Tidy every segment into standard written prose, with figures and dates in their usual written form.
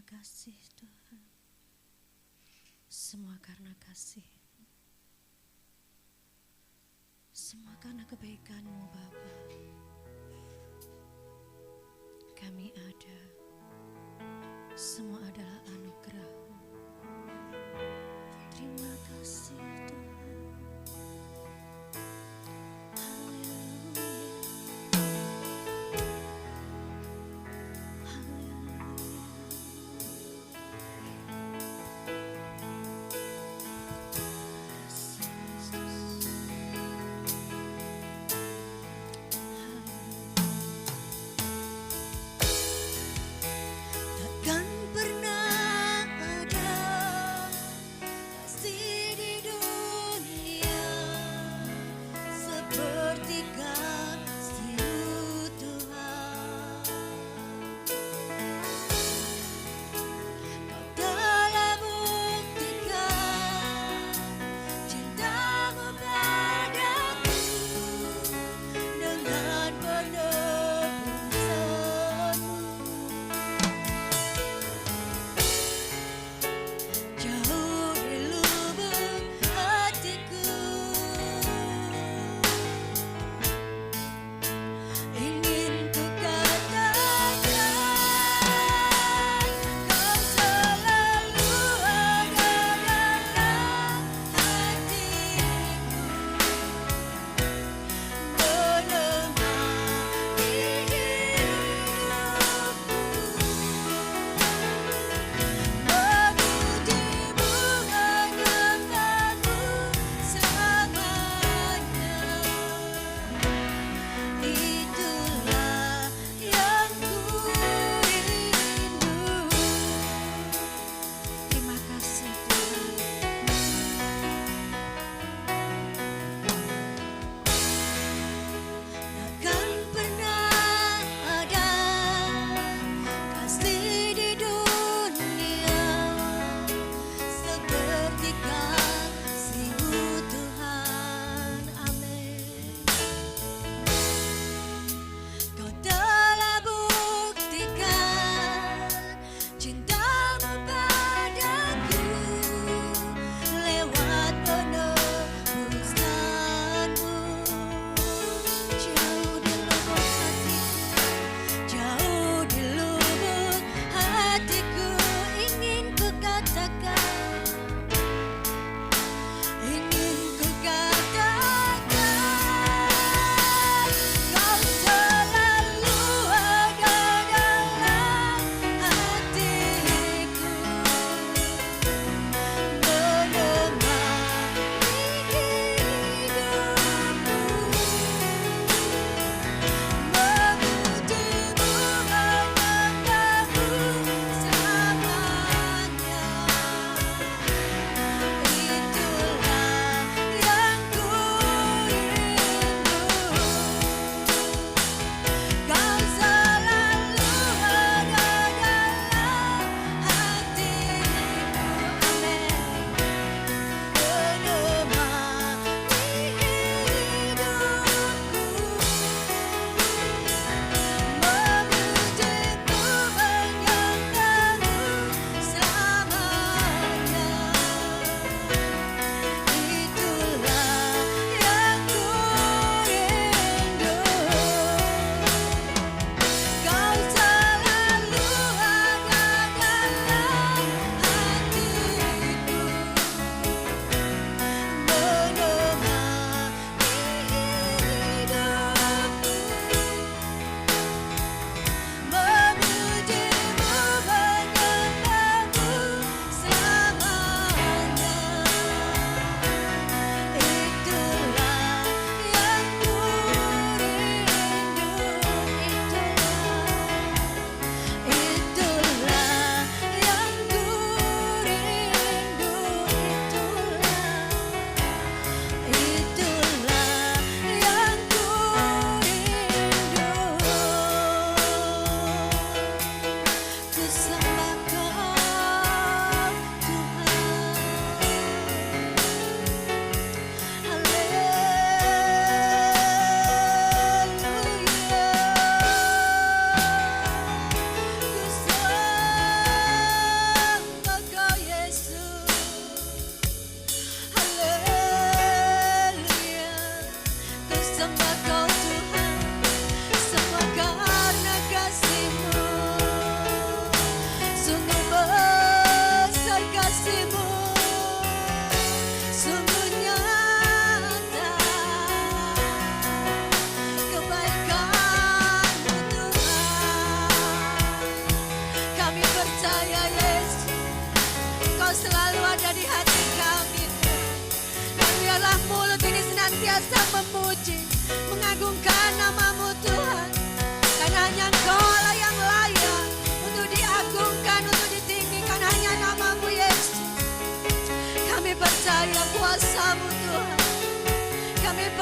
kasih Tuhan. Semua karena kasih. Semua karena kebaikan-Mu Bapa. Kami ada. Semua adalah anugerah-Mu. Terima kasih Tuhan. Haleluya.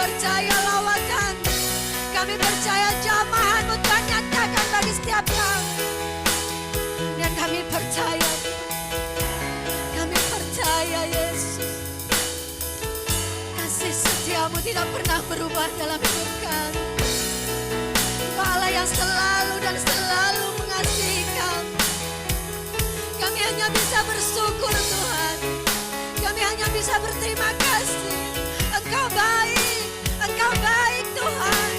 percaya lawatan, kami percaya jamahan-Mu Tuhan nyatakan bagi setiap kami. Dan kami percaya Yesus, kasih setia-Mu tidak pernah berubah dalam hidup kami. Allah yang selalu dan selalu mengasihi kami. Kami hanya bisa bersyukur Tuhan. Kami hanya bisa berterima kasih. Engkau baik Tuhan.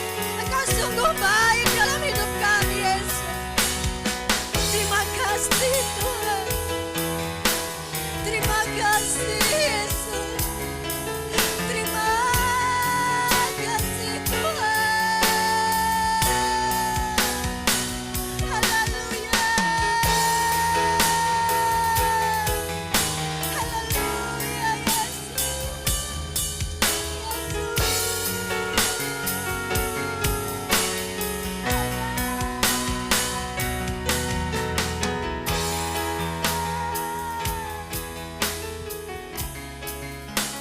Engkau sungguh baik dalam hidup kami Yesus. Terima kasih Tuhan. Terima kasih Yesus. Terima kasih Tuhan. Haleluya. Haleluya Yesus.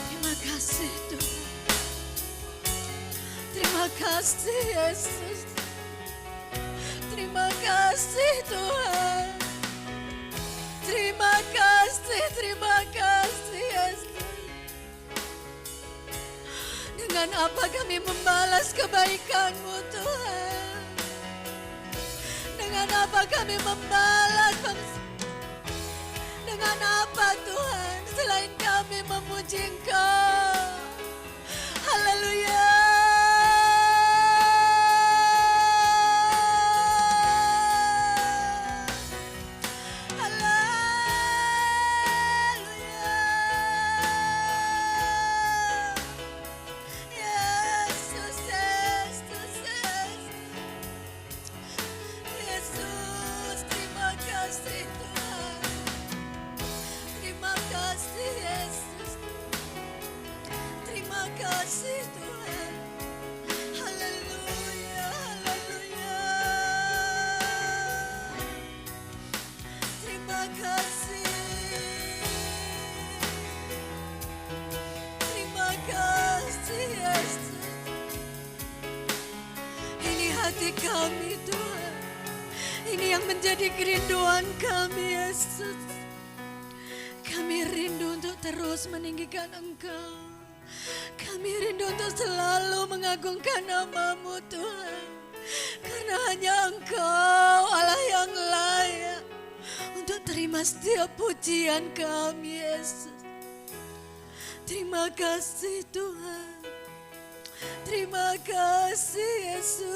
Terima kasih Tuhan. Terima kasih Yesus. Terima kasih Tuhan. Terima kasih Yesus. Dengan apa kami membalas kebaikan-Mu Tuhan? Dengan apa kami membalas? Dengan apa Tuhan selain kami memuji Engkau? Haleluya. Haleluya. Yesus, Yesus, Yesus. Yesus, terima kasih Tuhan. Terima kasih Yesus. Terima kasih Tuhan. Haleluya, haleluya. Terima kasih. Terima kasih Yesus. Ini hati kami Tuhan. Ini yang menjadi kerinduan kami Yesus. Kami rindu untuk terus meninggikan Engkau. Kami rindu untuk selalu mengagungkan nama-Mu Tuhan. Karena hanya Engkau Allah yang layak untuk terima setiap pujian kami Yesus. Terima kasih Tuhan. Terima kasih Yesus.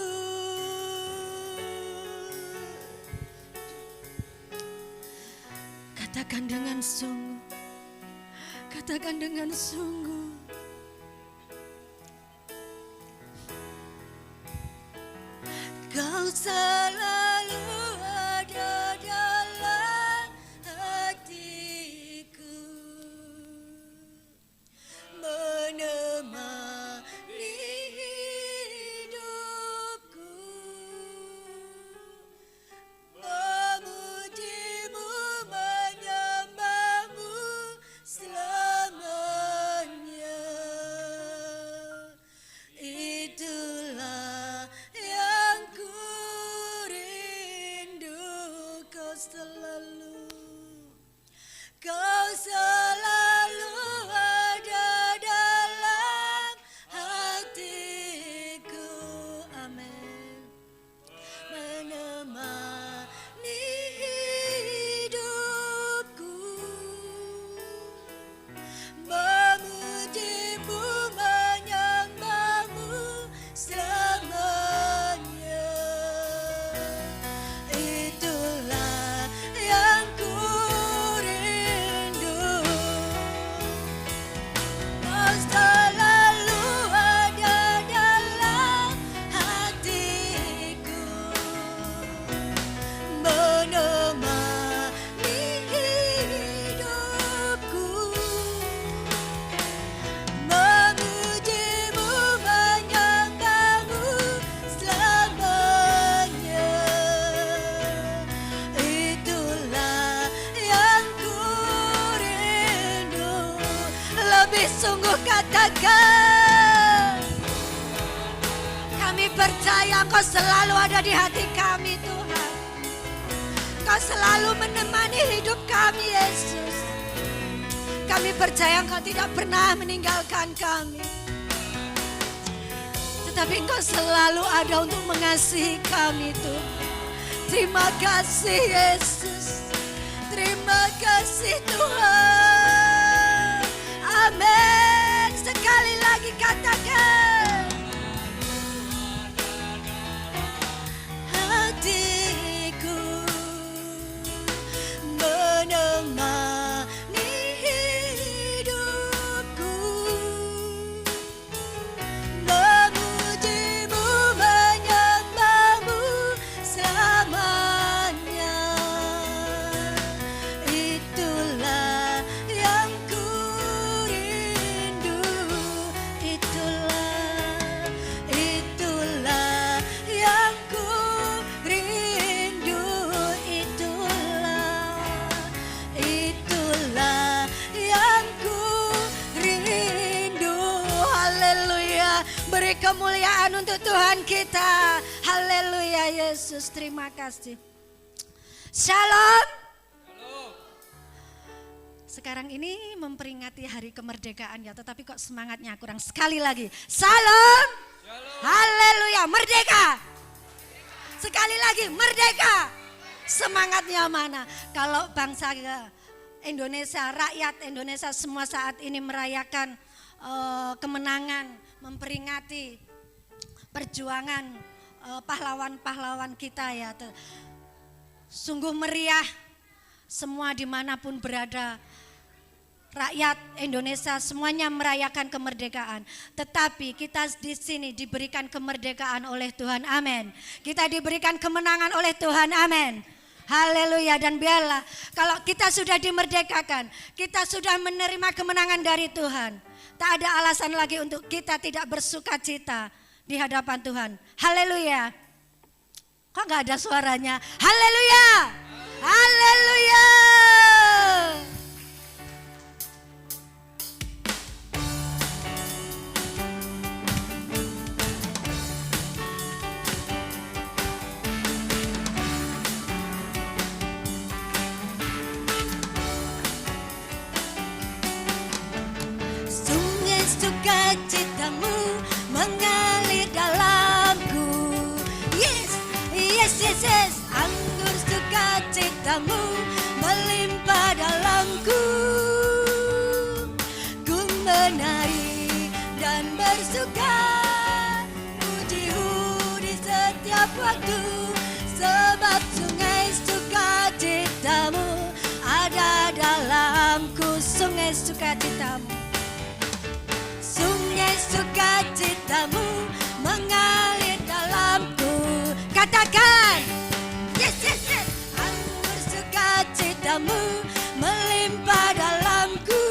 Katakan dengan sungguh. Katakan dengan sungguh. Kau selalu ada dalam hatiku, menemani hidupku, memuji-Mu, menyembah-Mu selamanya. Itulah yang ku rindu. Kau selalu ada dalam hatiku. Amin. Menemani hidupku, memuji-Mu, menyembah-Mu selamanya. Itulah yang ku rindu. Kau selalu ada dalam hatiku, menemani hidupku, memuji-Mu, menyembah-Mu selamanya. Itulah yang ku rindu. Lebih sungguh katakan, percaya Engkau selalu ada di hati kami Tuhan. Engkau selalu menemani hidup kami Yesus. Kami percaya Engkau tidak pernah meninggalkan kami. Tetapi Engkau selalu ada untuk mengasihi kami Tuhan. Terima kasih Yesus. Terima kasih Tuhan. Amin. Sekali lagi katakan. Hatiku menemani hidupku, memujimu, menyembahmu selamanya. Itulah yang ku rindu, itulah yang ku rindu, itulah yang ku rindu. Haleluya. Beri kemuliaan untuk Tuhan kita. Haleluya Yesus, terima kasih. Shalom. Sekarang ini memperingati hari kemerdekaan ya, tetapi kok semangatnya kurang. Sekali lagi, Shalom. Haleluya, merdeka. Sekali lagi, merdeka. Semangatnya mana? Kalau bangsa Indonesia, rakyat Indonesia semua saat ini merayakan kemenangan, memperingati perjuangan pahlawan-pahlawan kita ya. Sungguh meriah, semua dimanapun berada. Rakyat Indonesia semuanya merayakan kemerdekaan. Tetapi kita di sini diberikan kemerdekaan oleh Tuhan, amin. Kita diberikan kemenangan oleh Tuhan, amin. Haleluya. Dan biarlah kalau kita sudah dimerdekakan, kita sudah menerima kemenangan dari Tuhan, tak ada alasan lagi untuk kita tidak bersuka cita di hadapan Tuhan. Haleluya. Kok gak ada suaranya? Haleluya. Haleluya. Sungai sukacitamu mengalir dalamku. Yes, yes, yes, yes. Anggur sukacitamu melimpah dalamku. Ku menari dan bersuka, pujimu di setiap waktu. Sebab sungai sukacitamu ada dalamku. Sungai sukacitamu, sungai sukacitamu mengalir dalamku. Katakan, yes, yes, yes. Anggur sukacitamu melimpah dalamku.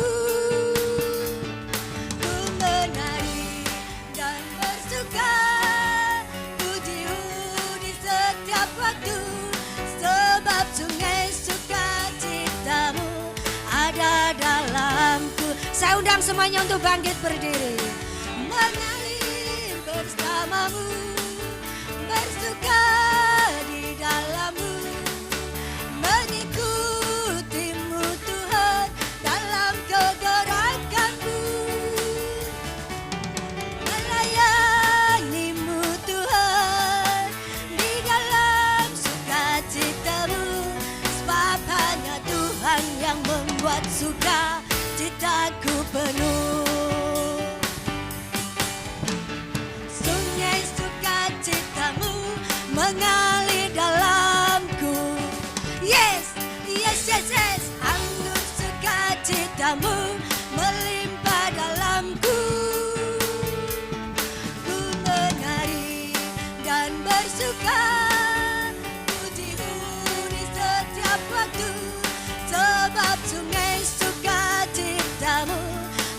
Ku menari dan bersuka, pujimu di setiap waktu. Sebab sungai sukacitamu ada dalamku. Saya undang semuanya untuk bangkit berdiri. Mengalir bersamamu, bersuka di dalammu, mengikutimu Tuhan dalam kegerakanku, melayanimu Tuhan di dalam sukacitamu. Sebab hanya Tuhan yang membuat suka citaku penuh. Sungai sukacitamu mengalir dalamku. Yes, yes, yes, yes. Anggur sukacitamu melimpah dalamku. Ku menari dan bersuka, pujimu di setiap waktu. Sebab sungai sukacitamu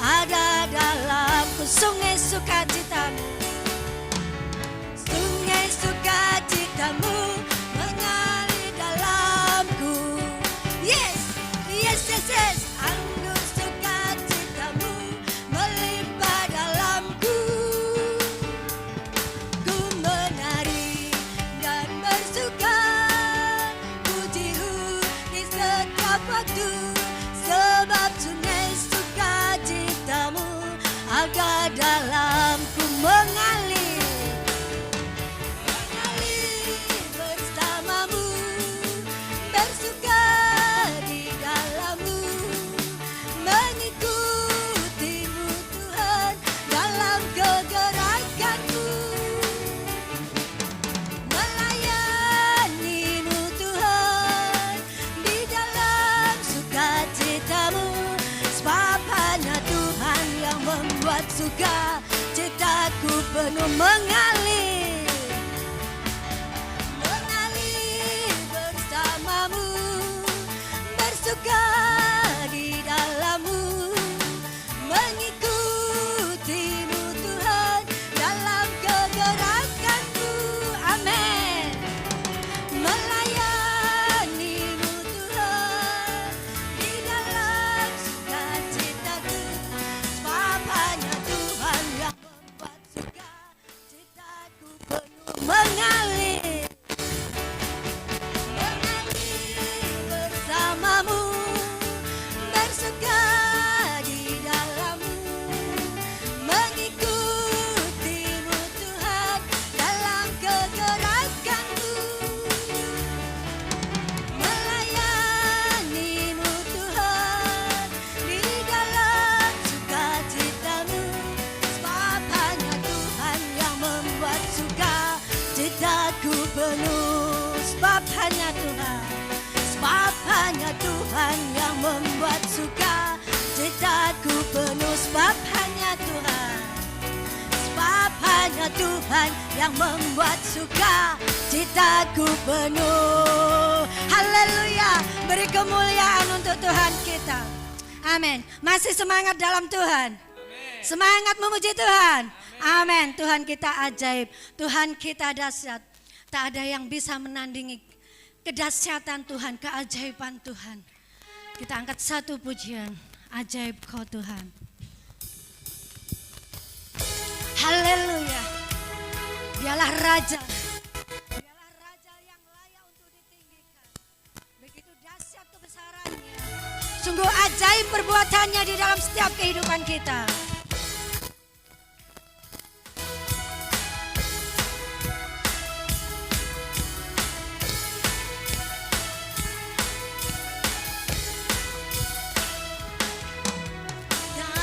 ada dalamku. Sungai sukacitamu, sungai sukacitamu mengalir dalamku. Yes, yes, yes, yes. Anggur sukacitamu melimpah dalamku. Ku sebab hanya Tuhan. Sebab hanya Tuhan yang membuat suka citaku penuh. Sebab hanya Tuhan. Sebab hanya Tuhan yang membuat suka citaku penuh. Haleluya. Beri kemuliaan untuk Tuhan kita. Amin. Masih semangat dalam Tuhan. Semangat memuji Tuhan. Amin. Tuhan kita ajaib. Tuhan kita dahsyat. Tak ada yang bisa menandingi kedahsyatan Tuhan, keajaiban Tuhan. Kita angkat satu pujian. Ajaib Kau Tuhan. Haleluya. Dialah Raja. Dialah Raja yang layak untuk ditinggikan. Begitu dahsyat kebesarannya. Sungguh ajaib perbuatannya di dalam setiap kehidupan kita.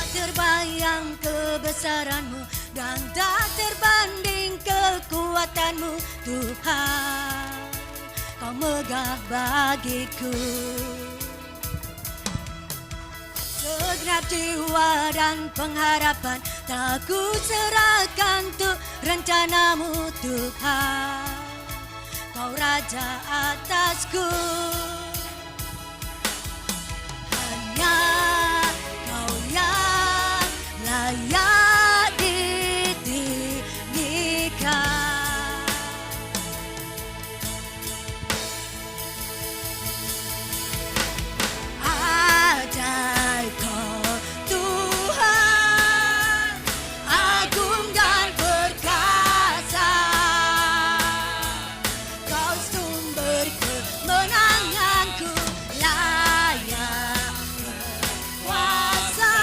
Terbayang kebesaran-Mu dan tak terbanding kekuatan-Mu Tuhan. Kau megah bagiku. Segenap jiwa dan pengharapan telah ku serahkan untuk rencana-Mu Tuhan. Kau Raja atasku. Hanya Kau yang layak ditinggikan. Ajaib Kau Tuhan, agung dan perkasa. Kau sumber kemenanganku, layak berkuasa,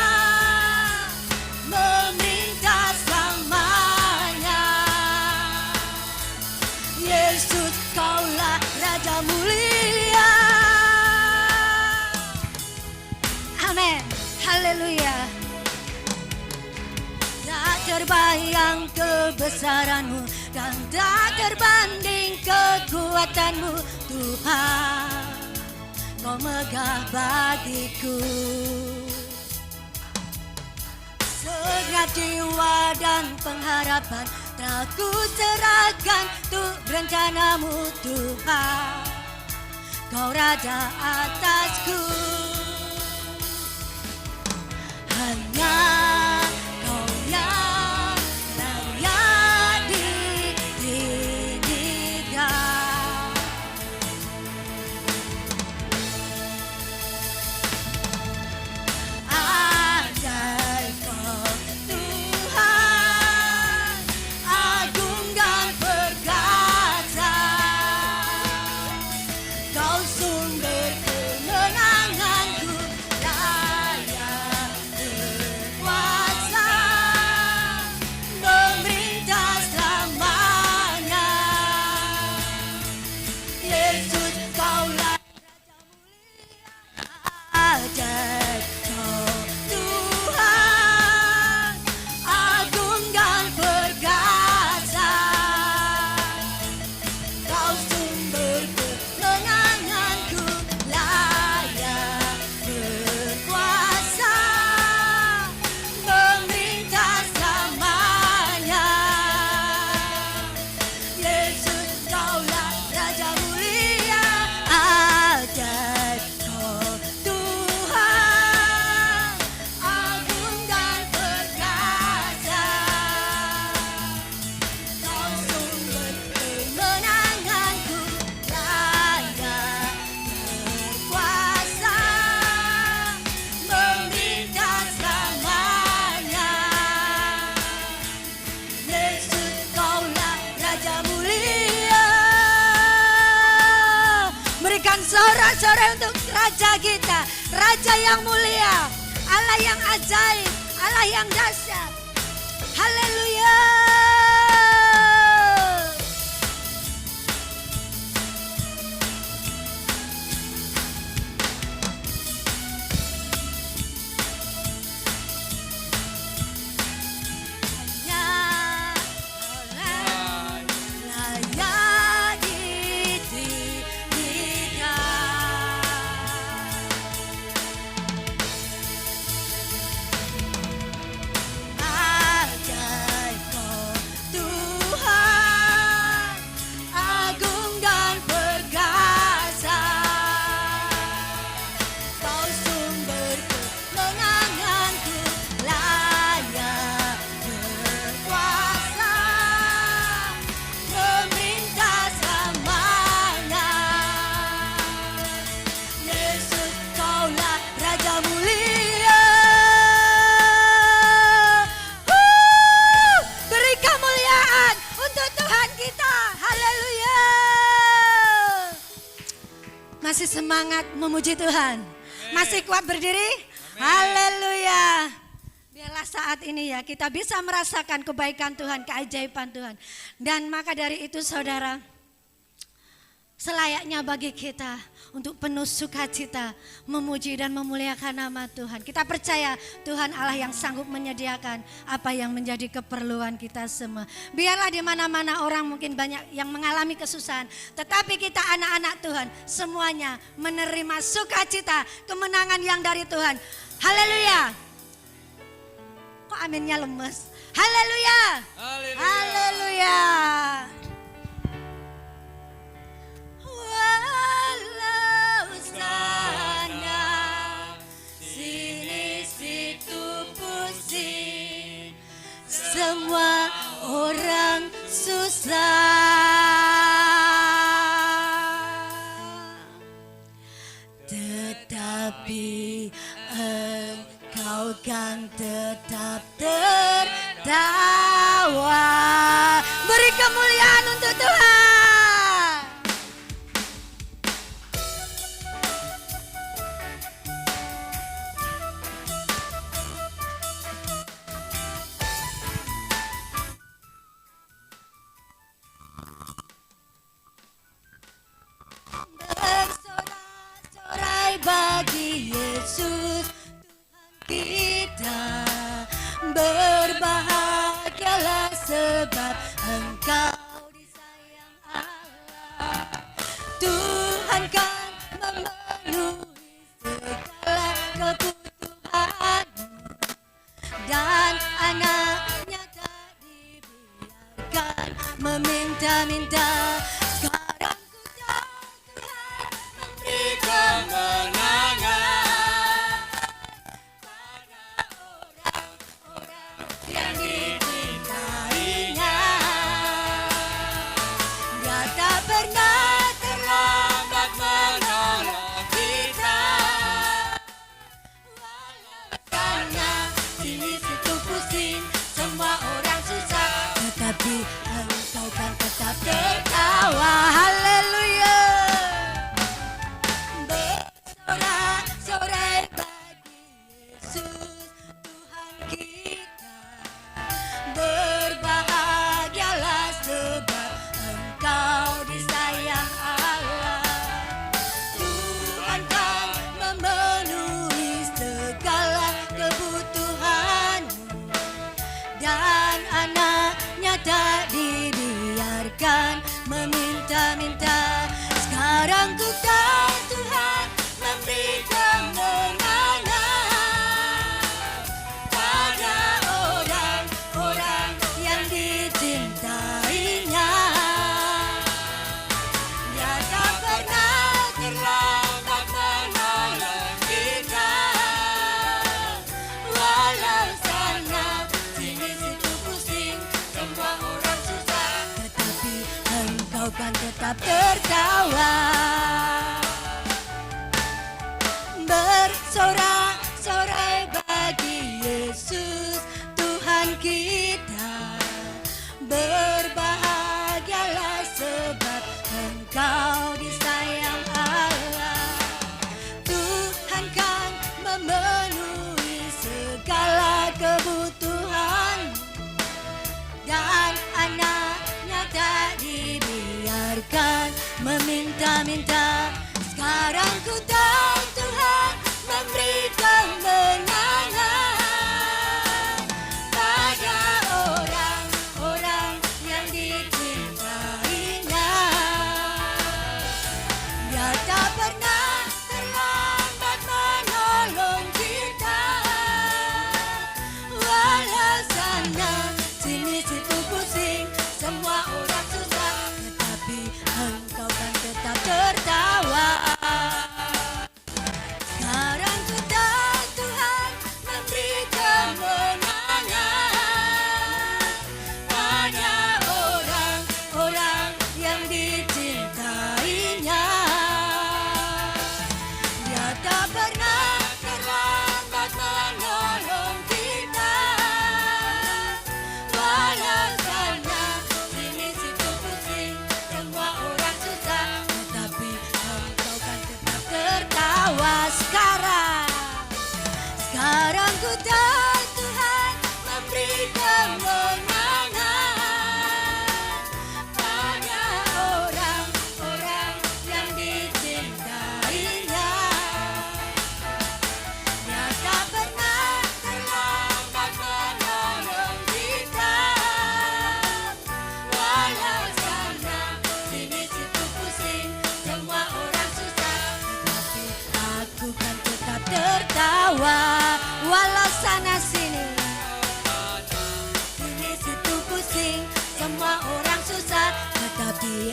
memerintah selamanya. Yesus, Kaulah Raja mulia. Amin. Haleluya. Tak terbayang kebesaran-Mu dan tak terbanding kekuatan-Mu Tuhan. Kau megah bagiku. Segenap jiwa dan pengharapan telah ku serahkan untuk rencana-Mu Tuhan. Kau Raja atasku. Hanya Kau yang layak ditinggikan. Ajaib Kau Tuhan, agung dan perkasa. Kau sumber kemenanganku, layak berkuasa, memerintah selamanya. Yesus, Kaulah Raja mulia. Ajaib Kau Tuhan, agung dan perkasa. Kau sumber kemenanganku, layak berkuasa, memerintah selamanya. Yesus, Kaulah Raja mulia. Ajaib Kau Tuhan, agung dan perkasa. Kau sumber kemenanganku, layak berkuasa, memerintah selamanya. Yesus, Kaulah Raja mulia. Berikan sorak-sorai untuk Raja kita, Raja yang mulia, Allah yang ajaib, Allah yang dahsyat. Haleluya. Hanya layak ditinggikan. Masih semangat memuji Tuhan? Masih kuat berdiri? Haleluya. Biarlah saat ini ya kita bisa merasakan kebaikan Tuhan, keajaiban Tuhan. Dan maka dari itu saudara, selayaknya bagi kita untuk penuh sukacita memuji dan memuliakan nama Tuhan. Kita percaya Tuhan Allah yang sanggup menyediakan apa yang menjadi keperluan kita semua. Biarlah di mana-mana orang mungkin banyak yang mengalami kesusahan, tetapi kita anak-anak Tuhan semuanya menerima sukacita, kemenangan yang dari Tuhan. Haleluya. Kok aminnya lemes? Haleluya. Haleluya. Walau sana sini situ pusing, semua orang susah, tetapi Engkau kan tetap tertawa. Beri kemuliaan untuk Tuhan. Bersorak-sorai bagi Yesus kita, berbahagialah sebab Engkau disayang Allah. Tuhan kan memenuhi segala kebutuhanmu, dan anaknya tak dibiarkan meminta-minta. Sekarang ku tahu Tuhan memberi kemenangan yang dicintainya. Dia tak pernah terlambat menolong kita, walau karena sini situ pusing, semua orang susah, tetapi Engkau kan tetap tertawa. Haleluya. Bersorak-sorai bagi Yesus Tuhan kita, berbahagialah sebab Engkau disayang Allah. Tuhan kan memenuhi segala kebutuhanmu, dan anaknya tak dibiarkan meminta-minta. Sekarang ku tahu Tuhan memberi kemenangan pada orang-orang yang dicintainya. Dia tak pernah terlambat menolong kita, walau sana sini situ pusing, semua orang susah, tetapi Engkau kan tetap tertawa. Bersorak-sorai bagi Yesus Tuhan kita, berbahagialah sebab Engkau disayang Allah. Tuhan kan memenuhi segala kebutuhanmu, dan anaknya tak dibiarkan meminta-minta. Sekarang ku tahu Tuhan memberi kemenangan pada orang-orang yang dicintainya. Dia tak pernah terlambat menolong kita, walau sana sini situ pusing, semua orang susah, tetapi Engkau kan tetap tertawa. Sekarang ku tahu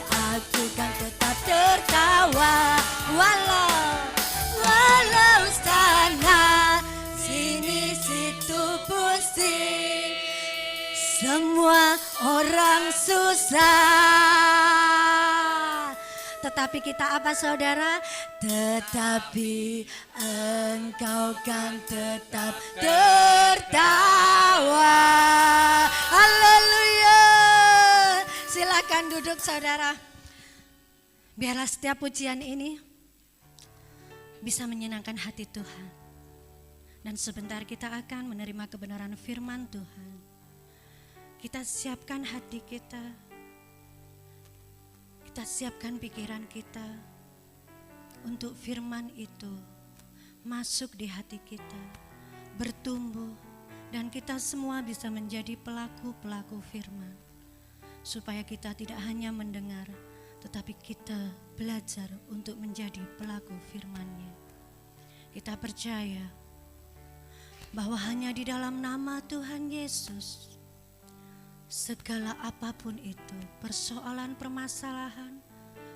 aku kan tetap tertawa. Walau sana sini situ pusing, semua orang susah. Tetapi kita apa saudara? Tetapi engkau kan tetap tertawa. Haleluya. Silakan duduk saudara. Biarlah setiap pujian ini bisa menyenangkan hati Tuhan. Dan sebentar kita akan menerima kebenaran firman Tuhan. Kita siapkan hati kita. Kita siapkan pikiran kita untuk firman itu masuk di hati kita, bertumbuh, dan kita semua bisa menjadi pelaku-pelaku firman. Supaya kita tidak hanya mendengar, tetapi kita belajar untuk menjadi pelaku firman-Nya. Kita percaya bahwa hanya di dalam nama Tuhan Yesus, segala apapun itu, persoalan permasalahan,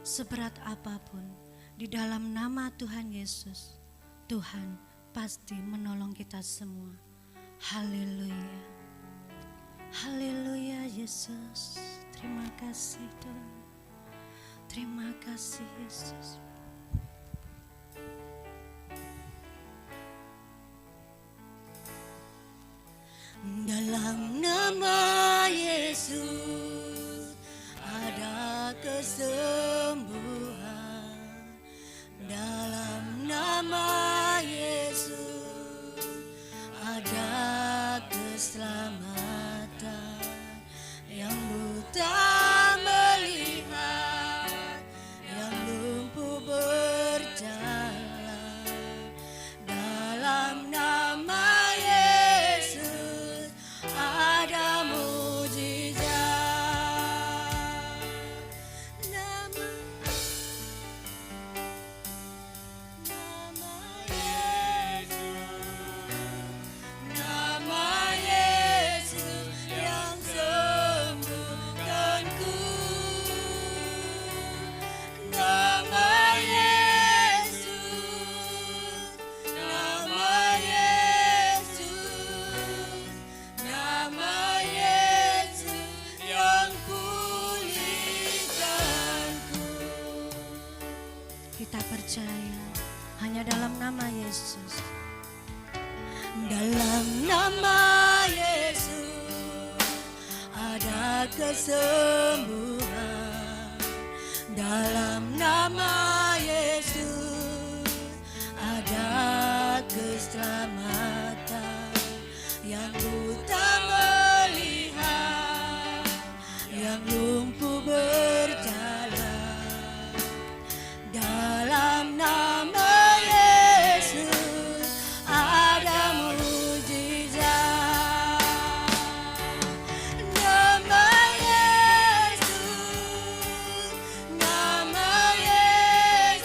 seberat apapun, di dalam nama Tuhan Yesus, Tuhan pasti menolong kita semua. Haleluya. Haleluya Yesus. Terima kasih Tuhan. Terima kasih Yesus. Dalam nama Yesus ada kesembuhan. Dalam nama Yesus ada keselamatan. Yang buta melihat, yang lumpuh berjalan. Dalam nama Yesus ada mujizat. Nama Yesus, nama Yesus yang sembuhkanku. Nama Yesus, nama Yesus, nama Yesus yang pulihkanku. Kita percaya hanya dalam nama Yesus. Dalam nama Yesus ada kesembuhan. Dalam nama Yesus ada keselamatan. Yang buta melihat, yang lumpuh berjalan. Dalam nama Yesus ada mujizat. Nama Yesus, nama Yesus,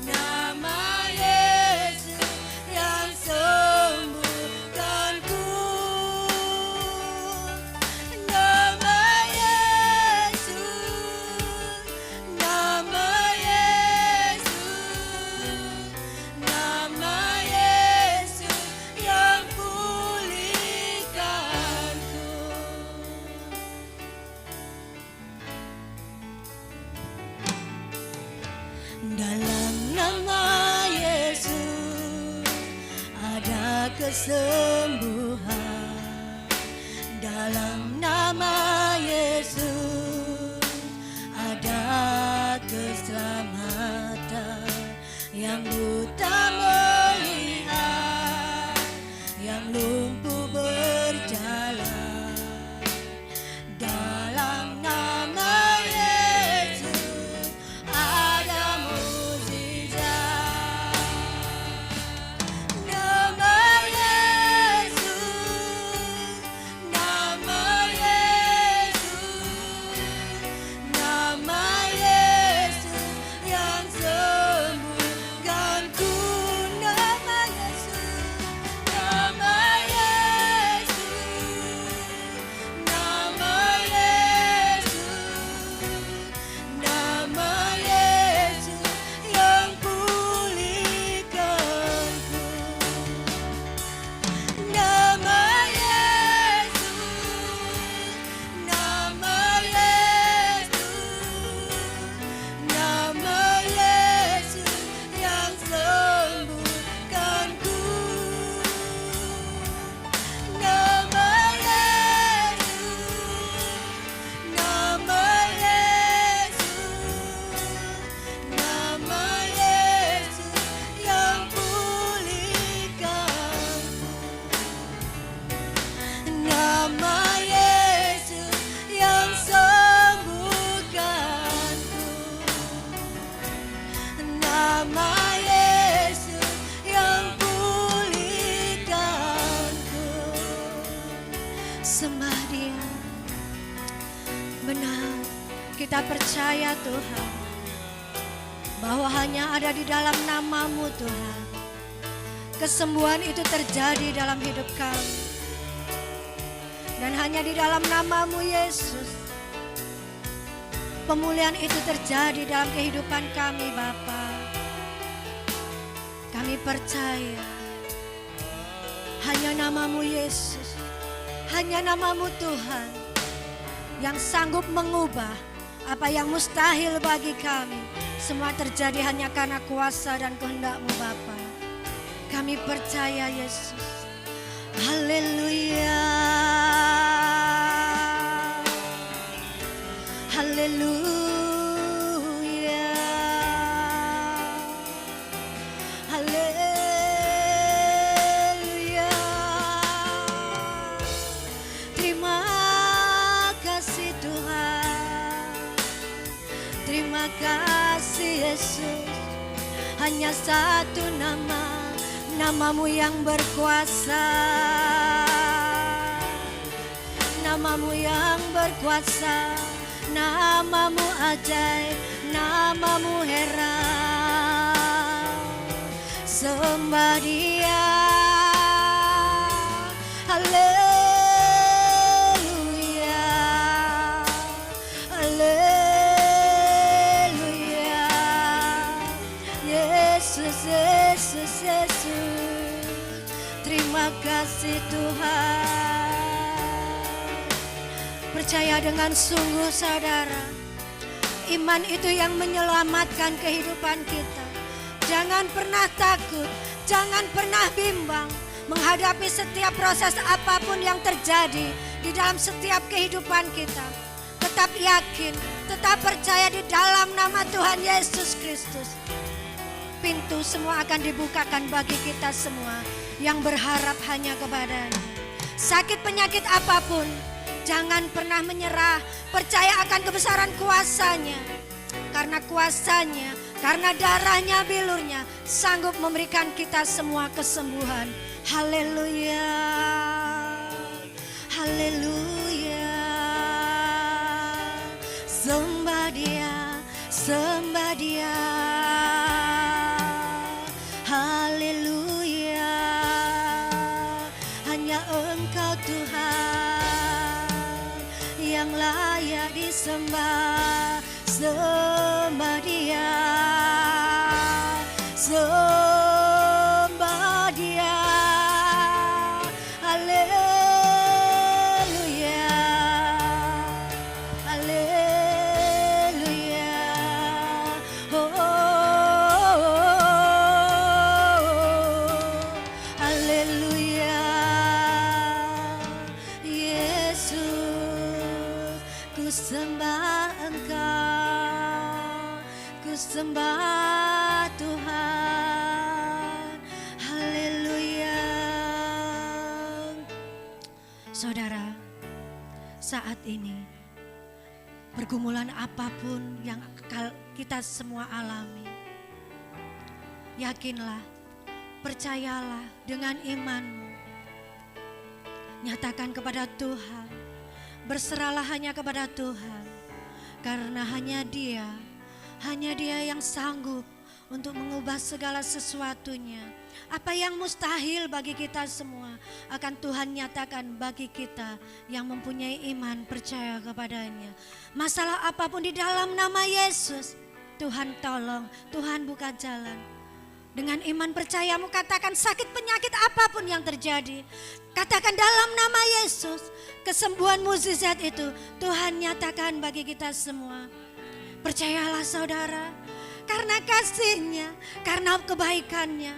nama Yesus yang sembuhkanku. Nama Yesus, nama Yesus, nama Yesus yang pulihkanku. Dalam nama Yesus ada kesembuhan. Dalam nama Yesus ada keselamatan. Yang buta melihat, yang lumpuh berjalan. Dalam nama Yesus ada mujizat. Nama Yesus, nama Yesus. kita percaya Tuhan, bahwa hanya ada di dalam nama-Mu Tuhan, kesembuhan itu terjadi dalam hidup kami. Dan hanya di dalam nama-Mu Yesus, pemulihan itu terjadi dalam kehidupan kami Bapa. Kami percaya hanya nama-Mu Yesus, hanya nama-Mu Tuhan yang sanggup mengubah apa yang mustahil bagi kami. Semua terjadi hanya karena kuasa dan kehendak-Mu Bapa. Kami percaya Yesus. Haleluya. Haleluya. Haleluya. Terima kasih Tuhan. Terima kasih Yesus. Hanya satu nama, nama-Mu yang berkuasa. Nama-Mu yang berkuasa. Nama-Mu ajaib, nama-Mu heran. Sembah Dia. Haleluya. Haleluya. Yesus, Yesus, Yesus. Terima kasih Tuhan. Percaya dengan sungguh saudara, iman itu yang menyelamatkan kehidupan kita. Jangan pernah takut, jangan pernah bimbang menghadapi setiap proses apapun yang terjadi di dalam setiap kehidupan kita. Tetap yakin, tetap percaya di dalam nama Tuhan Yesus Kristus. Pintu semua akan dibukakan bagi kita semua yang berharap hanya kepada-Nya. Sakit penyakit apapun, jangan pernah menyerah, percaya akan kebesaran kuasa-Nya. Karena kuasa-Nya, karena darah-Nya, bilur-Nya sanggup memberikan kita semua kesembuhan. Haleluya. Haleluya. Sembah Dia, sembah Dia. Haleluya. Hanya Engkau Tuhan yang layak disembah. Sembah Dia, sembah Dia. Haleluya, haleluya. Oh, oh, oh. Haleluya. Yesus, ku sembah Engkau, ku sembah Tuhan. Haleluya. Saudara, saat ini pergumulan apapun yang kita semua alami, yakinlah, percayalah dengan imanmu. Nyatakan kepada Tuhan, berserahlah hanya kepada Tuhan. Karena hanya Dia yang sanggup untuk mengubah segala sesuatunya. Apa yang mustahil bagi kita semua akan Tuhan nyatakan bagi kita yang mempunyai iman percaya kepadanya. Masalah apapun di dalam nama Yesus, Tuhan tolong, Tuhan buka jalan. Dengan iman percayamu katakan sakit penyakit apapun yang terjadi, katakan dalam nama Yesus, kesembuhan mukjizat itu Tuhan nyatakan bagi kita semua. Percayalah saudara, karena kasih-Nya, karena kebaikan-Nya,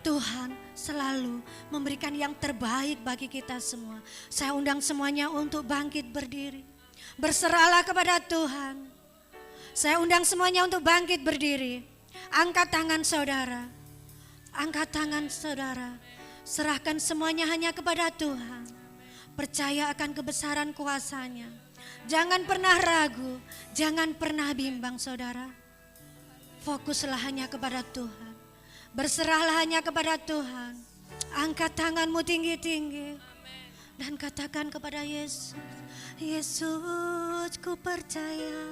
Tuhan selalu memberikan yang terbaik bagi kita semua. Saya undang semuanya untuk bangkit berdiri. Berserahlah kepada Tuhan. Saya undang semuanya untuk bangkit berdiri. Angkat tangan saudara. Angkat tangan saudara. Serahkan semuanya hanya kepada Tuhan. Percaya akan kebesaran kuasa-Nya. Jangan pernah ragu, jangan pernah bimbang saudara. Fokuslah hanya kepada Tuhan. Berserahlah hanya kepada Tuhan. Angkat tanganmu tinggi-tinggi dan katakan kepada Yesus, Yesus ku percaya,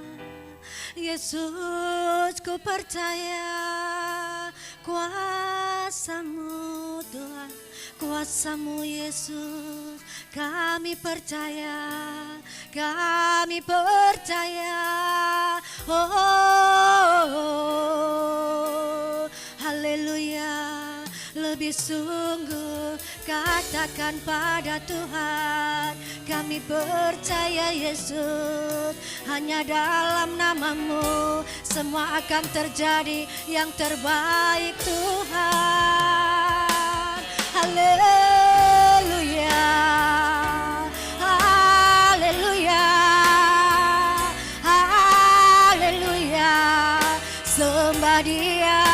Yesus ku percaya, kuasa-Mu Tuhan, kuasa-Mu Yesus, kami percaya, kami percaya. Oh, oh, oh. Haleluya. Lebih sungguh katakan pada Tuhan, kami percaya Yesus, hanya dalam nama-Mu semua akan terjadi yang terbaik Tuhan. Haleluya, haleluya, haleluya, sembah Dia.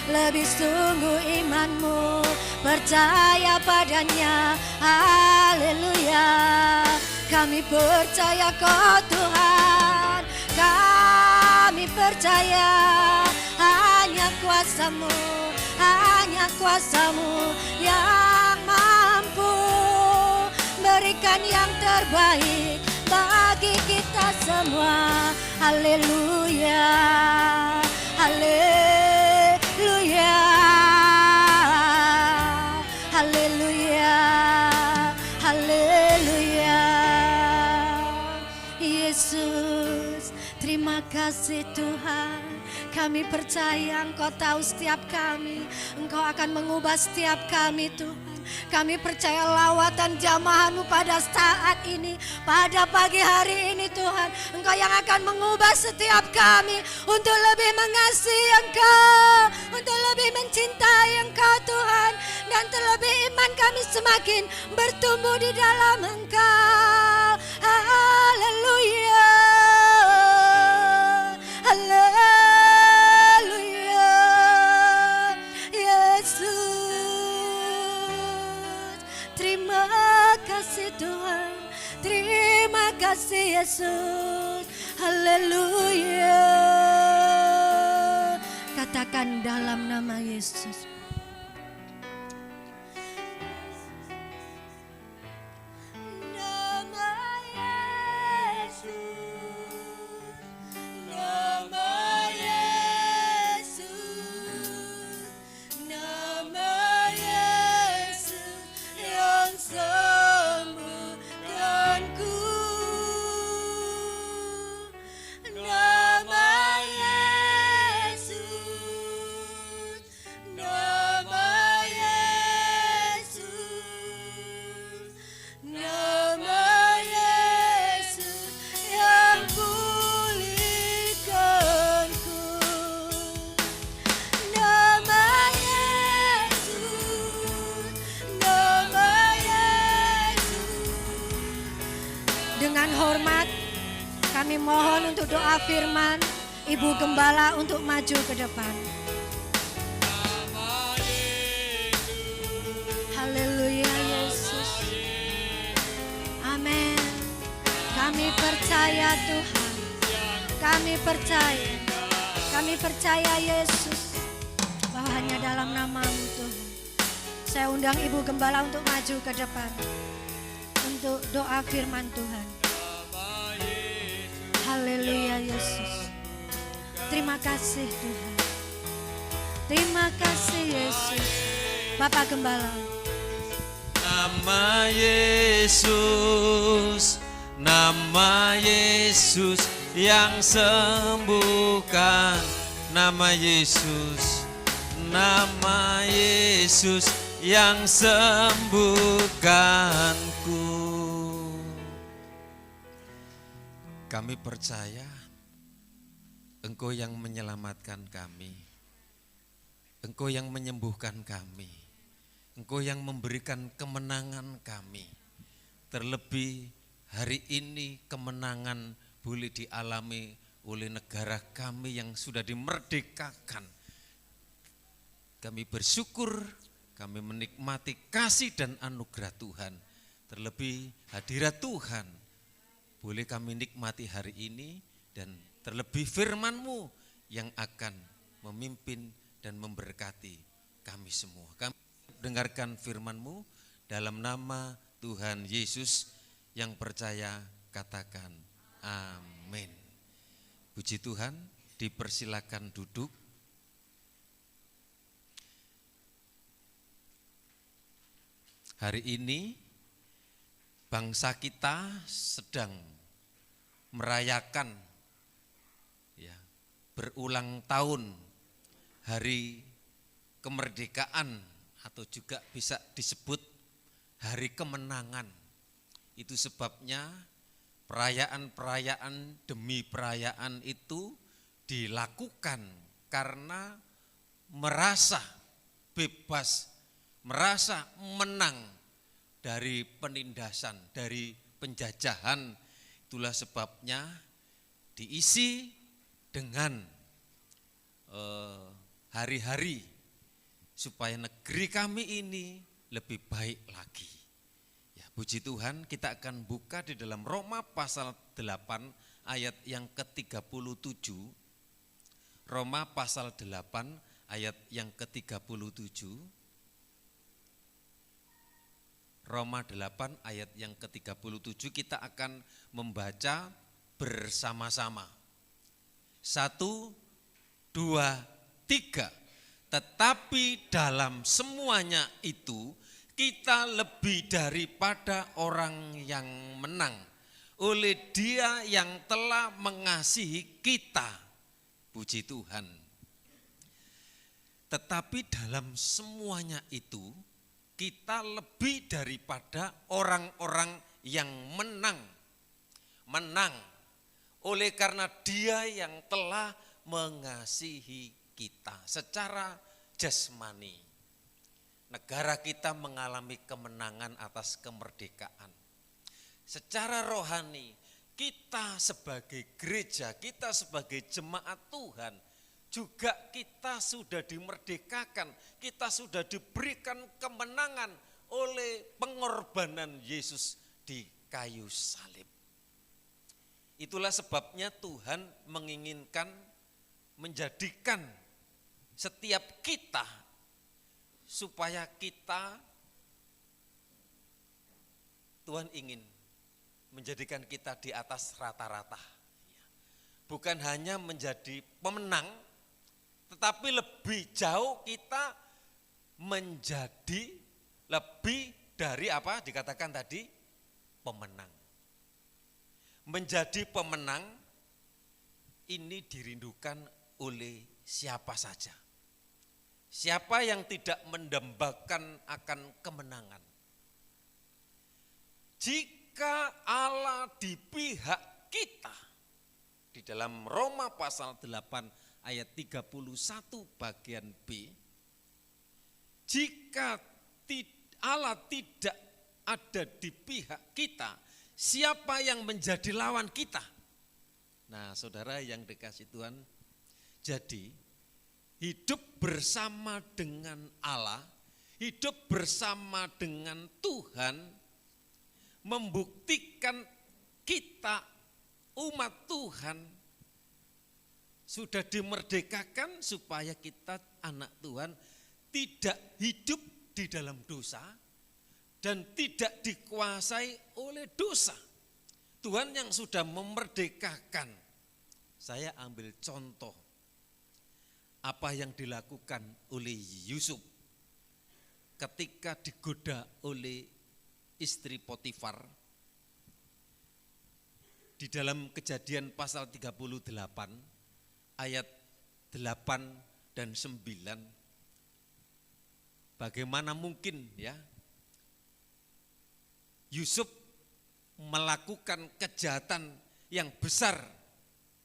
Lebih sungguh imanmu, percaya padanya. Haleluya, kami percaya Kau Tuhan, kami percaya hanya kuasa-Mu, hanya kuasa-Mu yang mampu berikan yang terbaik bagi kita semua. Haleluya, haleluya, haleluya, haleluya. Yesus, terima kasih Tuhan. Kami percaya Engkau tahu setiap kami, Engkau akan mengubah setiap kami Tuhan. Kami percaya lawatan jamahan-Mu pada saat ini, pada pagi hari ini Tuhan, Engkau yang akan mengubah setiap kami untuk lebih mengasihi Engkau, untuk lebih mencintai Engkau Tuhan, dan terlebih iman kami semakin bertumbuh di dalam Engkau. Haleluya, haleluya, Yesus. Terima kasih Tuhan, terima kasih Yesus. Haleluya. Katakan dalam nama Yesus. Nama Yesus, nama Yesus, nama Yesus yang sembuhkanku. Nama Yesus, nama Yesus, nama Yesus yang pulihkanku. Nama Yesus, nama Yesus. Dengan hormat kami mohon untuk doa firman Ibu Gembala untuk maju ke depan. Haleluya Yesus. Amin. Kami percaya Tuhan. Kami percaya Yesus, bahwa hanya dalam nama-Mu Tuhan. Saya undang Ibu Gembala untuk maju ke depan untuk doa firman Tuhan. Haleluya Yesus. Terima kasih Tuhan. Terima kasih Yesus. Bapak Gembala. Nama Yesus, nama Yesus yang sembuhkan. Nama Yesus, nama Yesus yang sembuhkanku. Kami percaya Engkau yang menyelamatkan kami, Engkau yang menyembuhkan kami, Engkau yang memberikan kemenangan kami. Terlebih hari ini kemenangan boleh dialami oleh negara kami yang sudah dimerdekakan. Kami bersyukur, kami menikmati kasih dan anugerah Tuhan. Terlebih hadirat Tuhan boleh kami nikmati hari ini, dan terlebih firman-Mu yang akan memimpin dan memberkati kami semua. Kami dengarkan firman-Mu dalam nama Tuhan Yesus. Yang percaya katakan amin. Puji Tuhan, dipersilakan duduk. Hari ini bangsa kita sedang merayakan ya, berulang tahun hari kemerdekaan atau juga bisa disebut hari kemenangan. Itu sebabnya perayaan-perayaan demi perayaan itu dilakukan karena merasa bebas, merasa menang dari penindasan, dari penjajahan. Itulah sebabnya diisi dengan hari-hari supaya negeri kami ini lebih baik lagi. Ya, puji Tuhan, kita akan buka di dalam Roma pasal 8 ayat yang ke-37. Roma pasal 8 ayat yang ke-37. Roma 8 ayat yang ke-37 kita akan membaca bersama-sama. 1, 2, 3. Tetapi dalam semuanya itu kita lebih daripada orang yang menang oleh Dia yang telah mengasihi kita. Puji Tuhan. Tetapi dalam semuanya itu kita lebih daripada orang-orang yang menang. Menang oleh karena Dia yang telah mengasihi kita secara jasmani. Negara kita mengalami kemenangan atas kemerdekaan. Secara rohani, kita sebagai gereja, kita sebagai jemaat Tuhan, juga kita sudah dimerdekakan, kita sudah diberikan kemenangan oleh pengorbanan Yesus di kayu salib. Itulah sebabnya Tuhan menginginkan menjadikan setiap kita supaya kita, Tuhan ingin menjadikan kita di atas rata-rata. Bukan hanya menjadi pemenang, tetapi lebih jauh kita menjadi lebih dari apa dikatakan tadi, pemenang. Menjadi pemenang ini dirindukan oleh siapa saja. Siapa yang tidak mendambakan akan kemenangan? Jika Allah di pihak kita, di dalam Roma pasal 8 ayat 31 bagian B, jika Allah tidak ada di pihak kita, siapa yang menjadi lawan kita? Nah, saudara yang dikasih Tuhan, jadi hidup bersama dengan Allah, hidup bersama dengan Tuhan, membuktikan kita umat Tuhan sudah dimerdekakan supaya kita anak Tuhan tidak hidup di dalam dosa dan tidak dikuasai oleh dosa. Tuhan yang sudah memerdekakan. Saya ambil contoh apa yang dilakukan oleh Yusuf ketika digoda oleh istri Potifar. Di dalam Kejadian pasal 38 ayat 8 dan 9. Bagaimana mungkin ya Yusuf melakukan kejahatan yang besar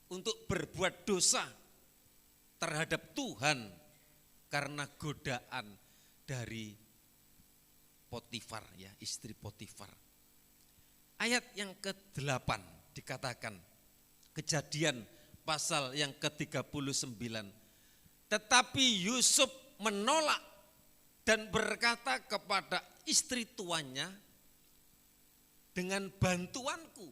untuk berbuat dosa terhadap Tuhan karena godaan dari Potifar, ya, istri Potifar. Ayat yang ke-8 dikatakan, Kejadian pasal yang ke-39. Tetapi Yusuf menolak dan berkata kepada istri tuannya, dengan bantuanku,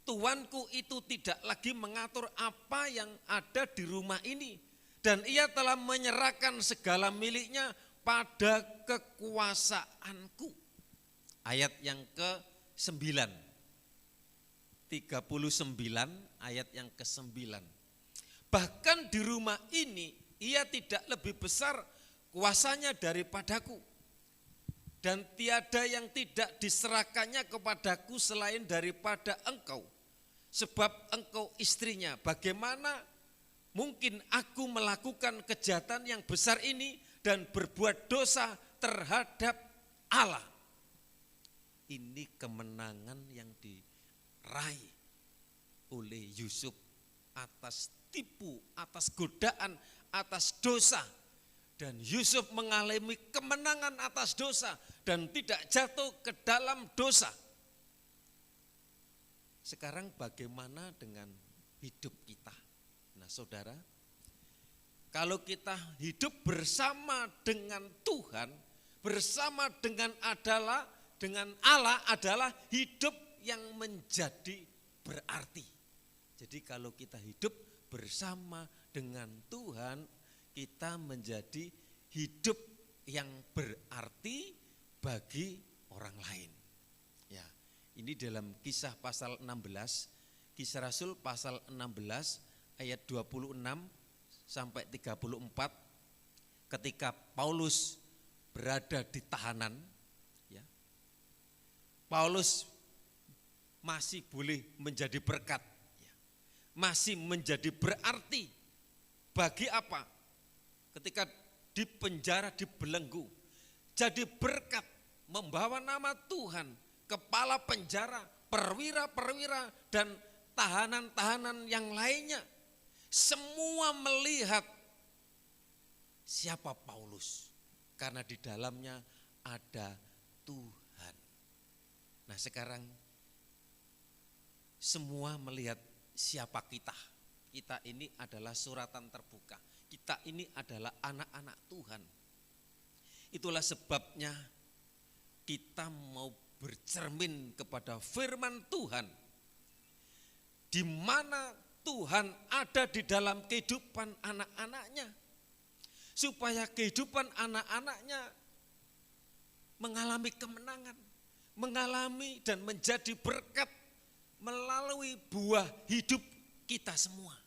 tuanku itu tidak lagi mengatur apa yang ada di rumah ini dan ia telah menyerahkan segala miliknya pada kekuasaanku. Ayat yang ke-9. 39 ayat yang ke-9. Bahkan di rumah ini ia tidak lebih besar kuasanya daripadaku. Dan tiada yang tidak diserahkannya kepadaku selain daripada engkau. Sebab engkau istrinya. Bagaimana mungkin aku melakukan kejahatan yang besar ini dan berbuat dosa terhadap Allah. Ini kemenangan yang diraih oleh Yusuf atas tipu, atas godaan, atas dosa. Dan Yusuf mengalami kemenangan atas dosa dan tidak jatuh ke dalam dosa. Sekarang bagaimana dengan hidup kita? Nah saudara, kalau kita hidup bersama dengan Tuhan, bersama dengan Allah adalah hidup yang menjadi berarti. Jadi kalau kita hidup bersama dengan Tuhan, kita menjadi hidup yang berarti bagi orang lain. Ya, ini dalam Kisah pasal 16, Kisah Rasul pasal 16 ayat 26 sampai 34, ketika Paulus berada di tahanan, ya, Paulus masih boleh menjadi berkat, ya, masih menjadi berarti bagi apa? Ketika di penjara, dibelenggu, jadi berkat, membawa nama Tuhan, kepala penjara, perwira-perwira dan tahanan-tahanan yang lainnya. Semua melihat siapa Paulus, karena di dalamnya ada Tuhan. Nah sekarang semua melihat siapa kita. Kita ini adalah suratan terbuka. Kita ini adalah anak-anak Tuhan. Itulah sebabnya kita mau bercermin kepada firman Tuhan. Di mana Tuhan ada di dalam kehidupan anak-anaknya. Supaya kehidupan anak-anaknya mengalami kemenangan. Mengalami dan menjadi berkat melalui buah hidup kita semua.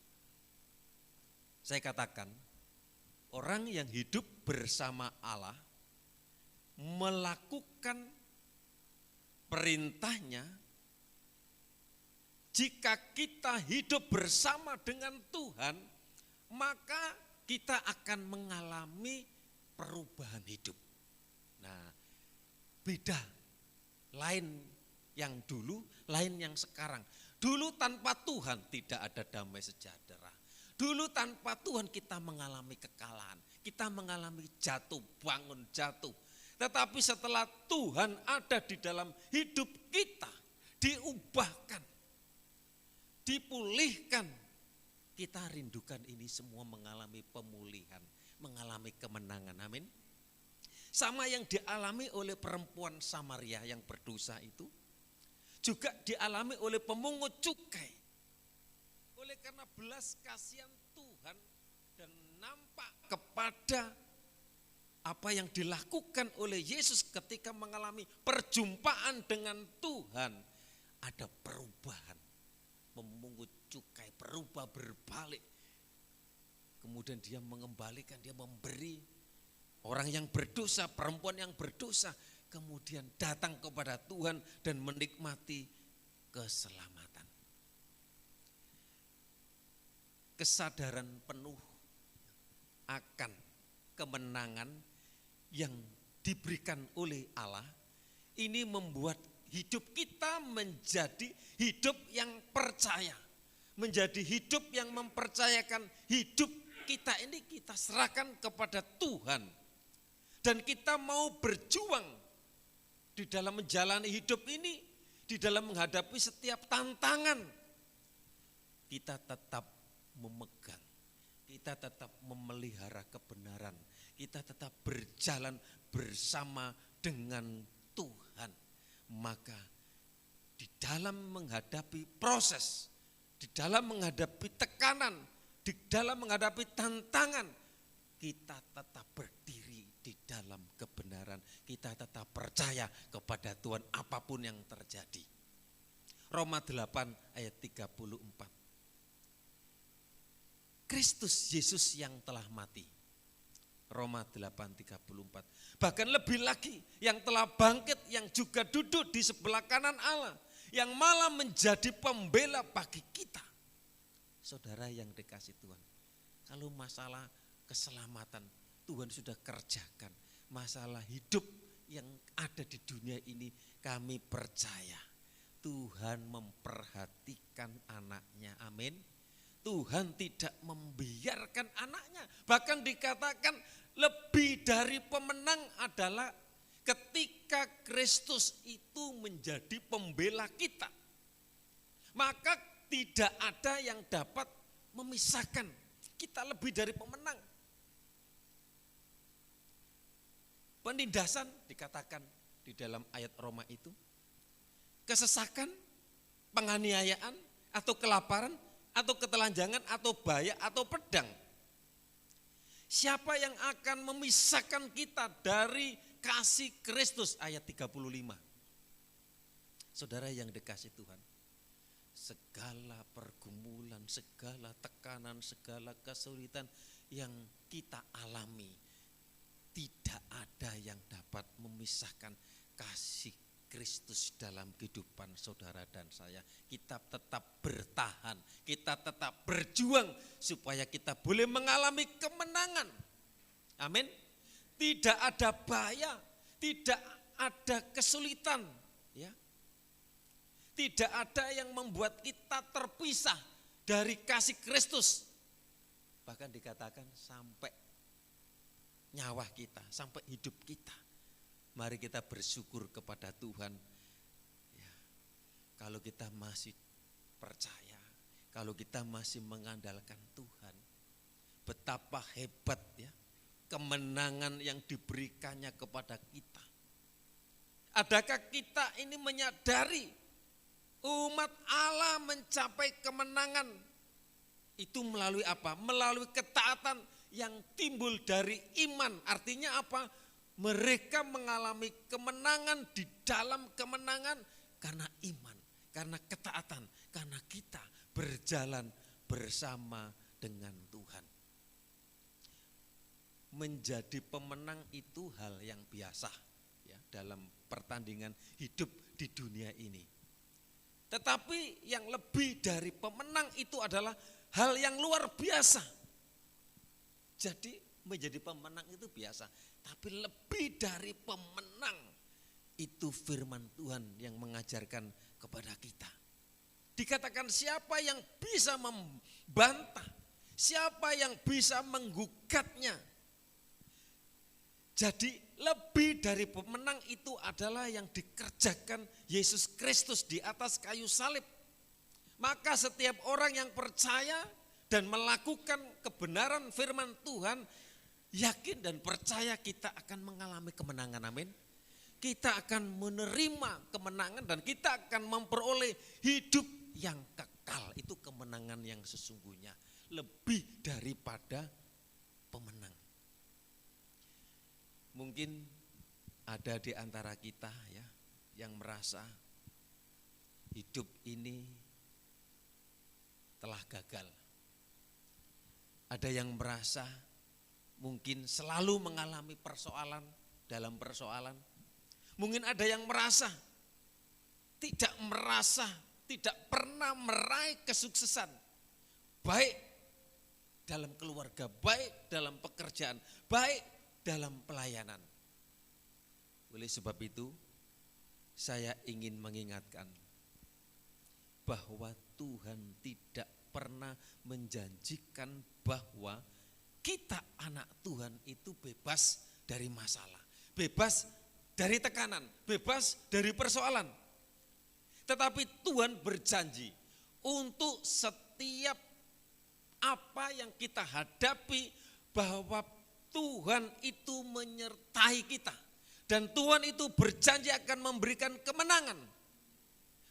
Saya katakan, orang yang hidup bersama Allah, melakukan perintahnya, jika kita hidup bersama dengan Tuhan, maka kita akan mengalami perubahan hidup. Nah, beda, lain yang dulu, lain yang sekarang. Dulu tanpa Tuhan tidak ada damai sejahtera. Dulu tanpa Tuhan kita mengalami kekalahan, kita mengalami jatuh, bangun jatuh. Tetapi setelah Tuhan ada di dalam hidup kita, diubahkan, dipulihkan, kita rindukan ini semua mengalami pemulihan, mengalami kemenangan, amin. Sama yang dialami oleh perempuan Samaria yang berdosa itu, juga dialami oleh pemungut cukai. Oleh karena belas kasihan Tuhan dan nampak kepada apa yang dilakukan oleh Yesus ketika mengalami perjumpaan dengan Tuhan, ada perubahan. Memungut cukai, berubah, berbalik. Kemudian dia mengembalikan, dia memberi. Orang yang berdosa, perempuan yang berdosa, kemudian datang kepada Tuhan dan menikmati keselamatan. Kesadaran penuh akan kemenangan yang diberikan oleh Allah, ini membuat hidup kita menjadi hidup yang percaya, menjadi hidup yang mempercayakan hidup kita ini kita serahkan kepada Tuhan. Dan kita mau berjuang di dalam menjalani hidup ini, di dalam menghadapi setiap tantangan. Kita tetap memegang, kita tetap memelihara kebenaran, kita tetap berjalan bersama dengan Tuhan. Maka di dalam menghadapi proses, di dalam menghadapi tekanan, di dalam menghadapi tantangan, kita tetap berdiri di dalam kebenaran. Kita tetap percaya kepada Tuhan apapun yang terjadi. Roma 8 ayat 34. Kristus Yesus yang telah mati. Roma 8:34. Bahkan lebih lagi yang telah bangkit, yang juga duduk di sebelah kanan Allah, yang malah menjadi pembela bagi kita. Saudara yang dikasih Tuhan, kalau masalah keselamatan Tuhan sudah kerjakan. Masalah hidup yang ada di dunia ini kami percaya Tuhan memperhatikan anaknya, amin. Tuhan tidak membiarkan anaknya. Bahkan dikatakan lebih dari pemenang adalah ketika Kristus itu menjadi pembela kita. Maka tidak ada yang dapat memisahkan kita lebih dari pemenang. Penindasan dikatakan di dalam ayat Roma itu. Kesesakan, penganiayaan, atau kelaparan, atau ketelanjangan, atau bahaya, atau pedang. Siapa yang akan memisahkan kita dari kasih Kristus? Ayat 35. Saudara yang dikasih Tuhan, segala pergumulan, segala tekanan, segala kesulitan yang kita alami, tidak ada yang dapat memisahkan kasih Kristus dalam kehidupan saudara dan saya. Kita tetap bertahan, kita tetap berjuang supaya kita boleh mengalami kemenangan. Amin. Tidak ada bahaya, tidak ada kesulitan, ya. Tidak ada yang membuat kita terpisah dari kasih Kristus. Bahkan dikatakan sampai nyawa kita, sampai hidup kita. Mari kita bersyukur kepada Tuhan. Ya, kalau kita masih percaya, kalau kita masih mengandalkan Tuhan, betapa hebat ya kemenangan yang diberikannya kepada kita. Adakah kita ini menyadari umat Allah mencapai kemenangan itu melalui apa? Melalui ketaatan yang timbul dari iman. Artinya apa? Mereka mengalami kemenangan di dalam kemenangan karena iman, karena ketaatan, karena kita berjalan bersama dengan Tuhan. Menjadi pemenang itu hal yang biasa ya dalam pertandingan hidup di dunia ini. Tetapi yang lebih dari pemenang itu adalah hal yang luar biasa. Jadi menjadi pemenang itu biasa. Tapi lebih dari pemenang itu firman Tuhan yang mengajarkan kepada kita. Dikatakan siapa yang bisa membantah, siapa yang bisa menggugatnya. Jadi lebih dari pemenang itu adalah yang dikerjakan Yesus Kristus di atas kayu salib. Maka setiap orang yang percaya dan melakukan kebenaran firman Tuhan, yakin dan percaya kita akan mengalami kemenangan, amin. Kita akan menerima kemenangan dan kita akan memperoleh hidup yang kekal. Itu kemenangan yang sesungguhnya, lebih daripada pemenang. Mungkin ada di antara kita ya yang merasa hidup ini telah gagal. Ada yang merasa mungkin selalu mengalami persoalan dalam persoalan. Mungkin ada yang merasa tidak pernah meraih kesuksesan. Baik dalam keluarga, baik dalam pekerjaan, baik dalam pelayanan. Oleh sebab itu, saya ingin mengingatkan bahwa Tuhan tidak pernah menjanjikan bahwa kita anak Tuhan itu bebas dari masalah, bebas dari tekanan, bebas dari persoalan. Tetapi Tuhan berjanji untuk setiap apa yang kita hadapi bahwa Tuhan itu menyertai kita. Dan Tuhan itu berjanji akan memberikan kemenangan.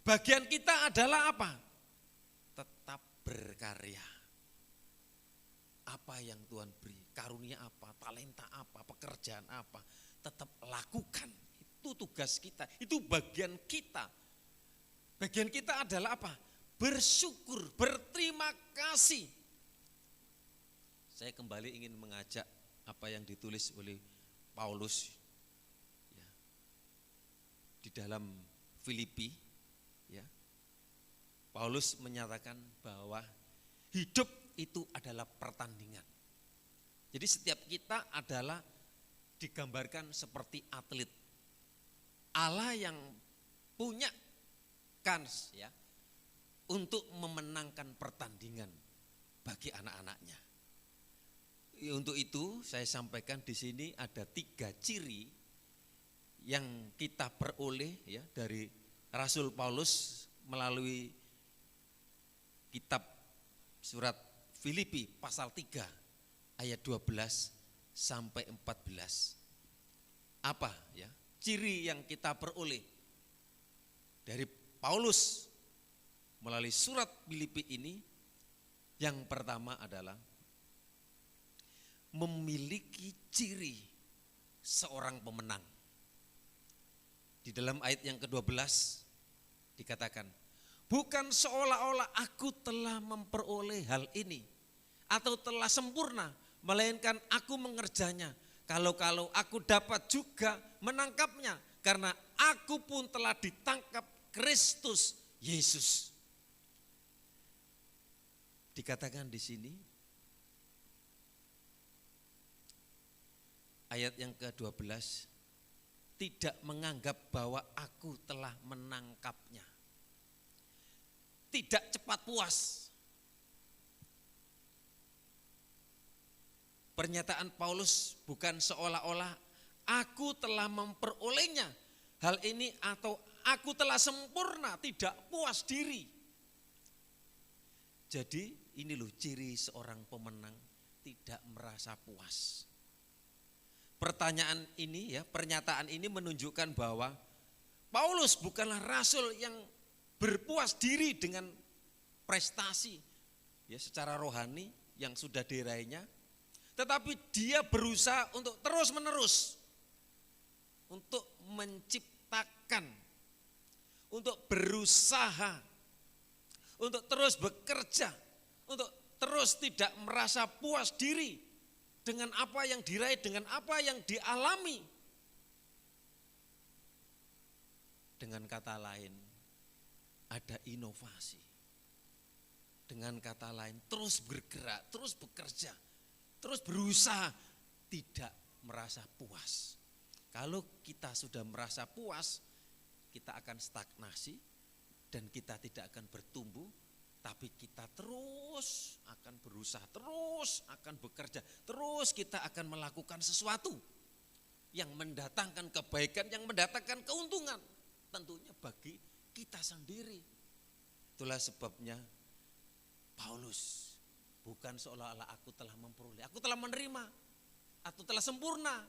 Bagian kita adalah apa? Tetap berkarya. apa yang Tuhan beri, karunia apa, talenta apa, pekerjaan apa, tetap lakukan. Itu tugas kita, itu bagian kita. Bagian kita adalah apa? Bersyukur, berterima kasih. Saya kembali ingin mengajak apa yang ditulis oleh Paulus ya, di dalam Filipi. Ya. Paulus menyatakan bahwa hidup itu adalah pertandingan. Jadi setiap kita adalah digambarkan seperti atlet. Allah yang punya kans ya untuk memenangkan pertandingan bagi anak-anaknya. Untuk itu saya sampaikan di sini ada 3 ciri yang kita peroleh ya dari Rasul Paulus melalui kitab surat Filipi pasal 3 ayat 12 sampai 14. Apa ya? Ciri yang kita peroleh dari Paulus melalui surat Filipi ini, yang pertama adalah memiliki ciri seorang pemenang. Di dalam ayat yang ke-12 dikatakan, bukan seolah-olah aku telah memperoleh hal ini atau telah sempurna, melainkan aku mengerjanya. Kalau-kalau aku dapat juga menangkapnya, karena aku pun telah ditangkap Kristus Yesus. Dikatakan di sini, ayat yang ke-12, tidak menganggap bahwa aku telah menangkapnya. Tidak cepat puas. Pernyataan Paulus bukan seolah-olah aku telah memperolehnya hal ini atau aku telah sempurna, tidak puas diri. Jadi ini loh ciri seorang pemenang, tidak merasa puas. Pertanyaan ini ya, pernyataan ini menunjukkan bahwa Paulus bukanlah rasul yang berpuas diri dengan prestasi ya secara rohani yang sudah diraihnya, tetapi dia berusaha untuk terus-menerus untuk menciptakan, untuk berusaha, untuk terus bekerja, untuk terus tidak merasa puas diri dengan apa yang diraih, dengan apa yang dialami. Dengan kata lain, ada inovasi. Dengan kata lain, terus bergerak, terus bekerja, terus berusaha, tidak merasa puas. Kalau kita sudah merasa puas, kita akan stagnasi dan kita tidak akan bertumbuh. Tapi kita terus akan berusaha, terus akan bekerja, terus kita akan melakukan sesuatu yang mendatangkan kebaikan, yang mendatangkan keuntungan. Tentunya bagi kita sendiri. Itulah sebabnya Paulus bukan seolah-olah aku telah memperoleh, aku telah menerima, atau telah sempurna.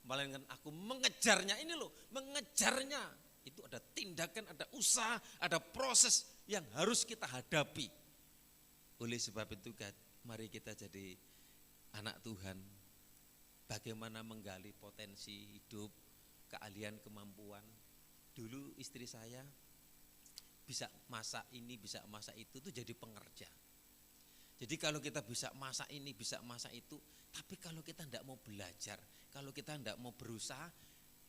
Melainkan aku mengejarnya, ini loh, mengejarnya. Itu ada tindakan, ada usaha, ada proses yang harus kita hadapi. Oleh sebab itu mari kita jadi anak Tuhan. Bagaimana menggali potensi hidup, keahlian, kemampuan. Dulu istri saya bisa masak ini, bisa masak itu jadi pengerja. Jadi kalau kita bisa masak ini, bisa masak itu, tapi kalau kita tidak mau belajar, kalau kita tidak mau berusaha,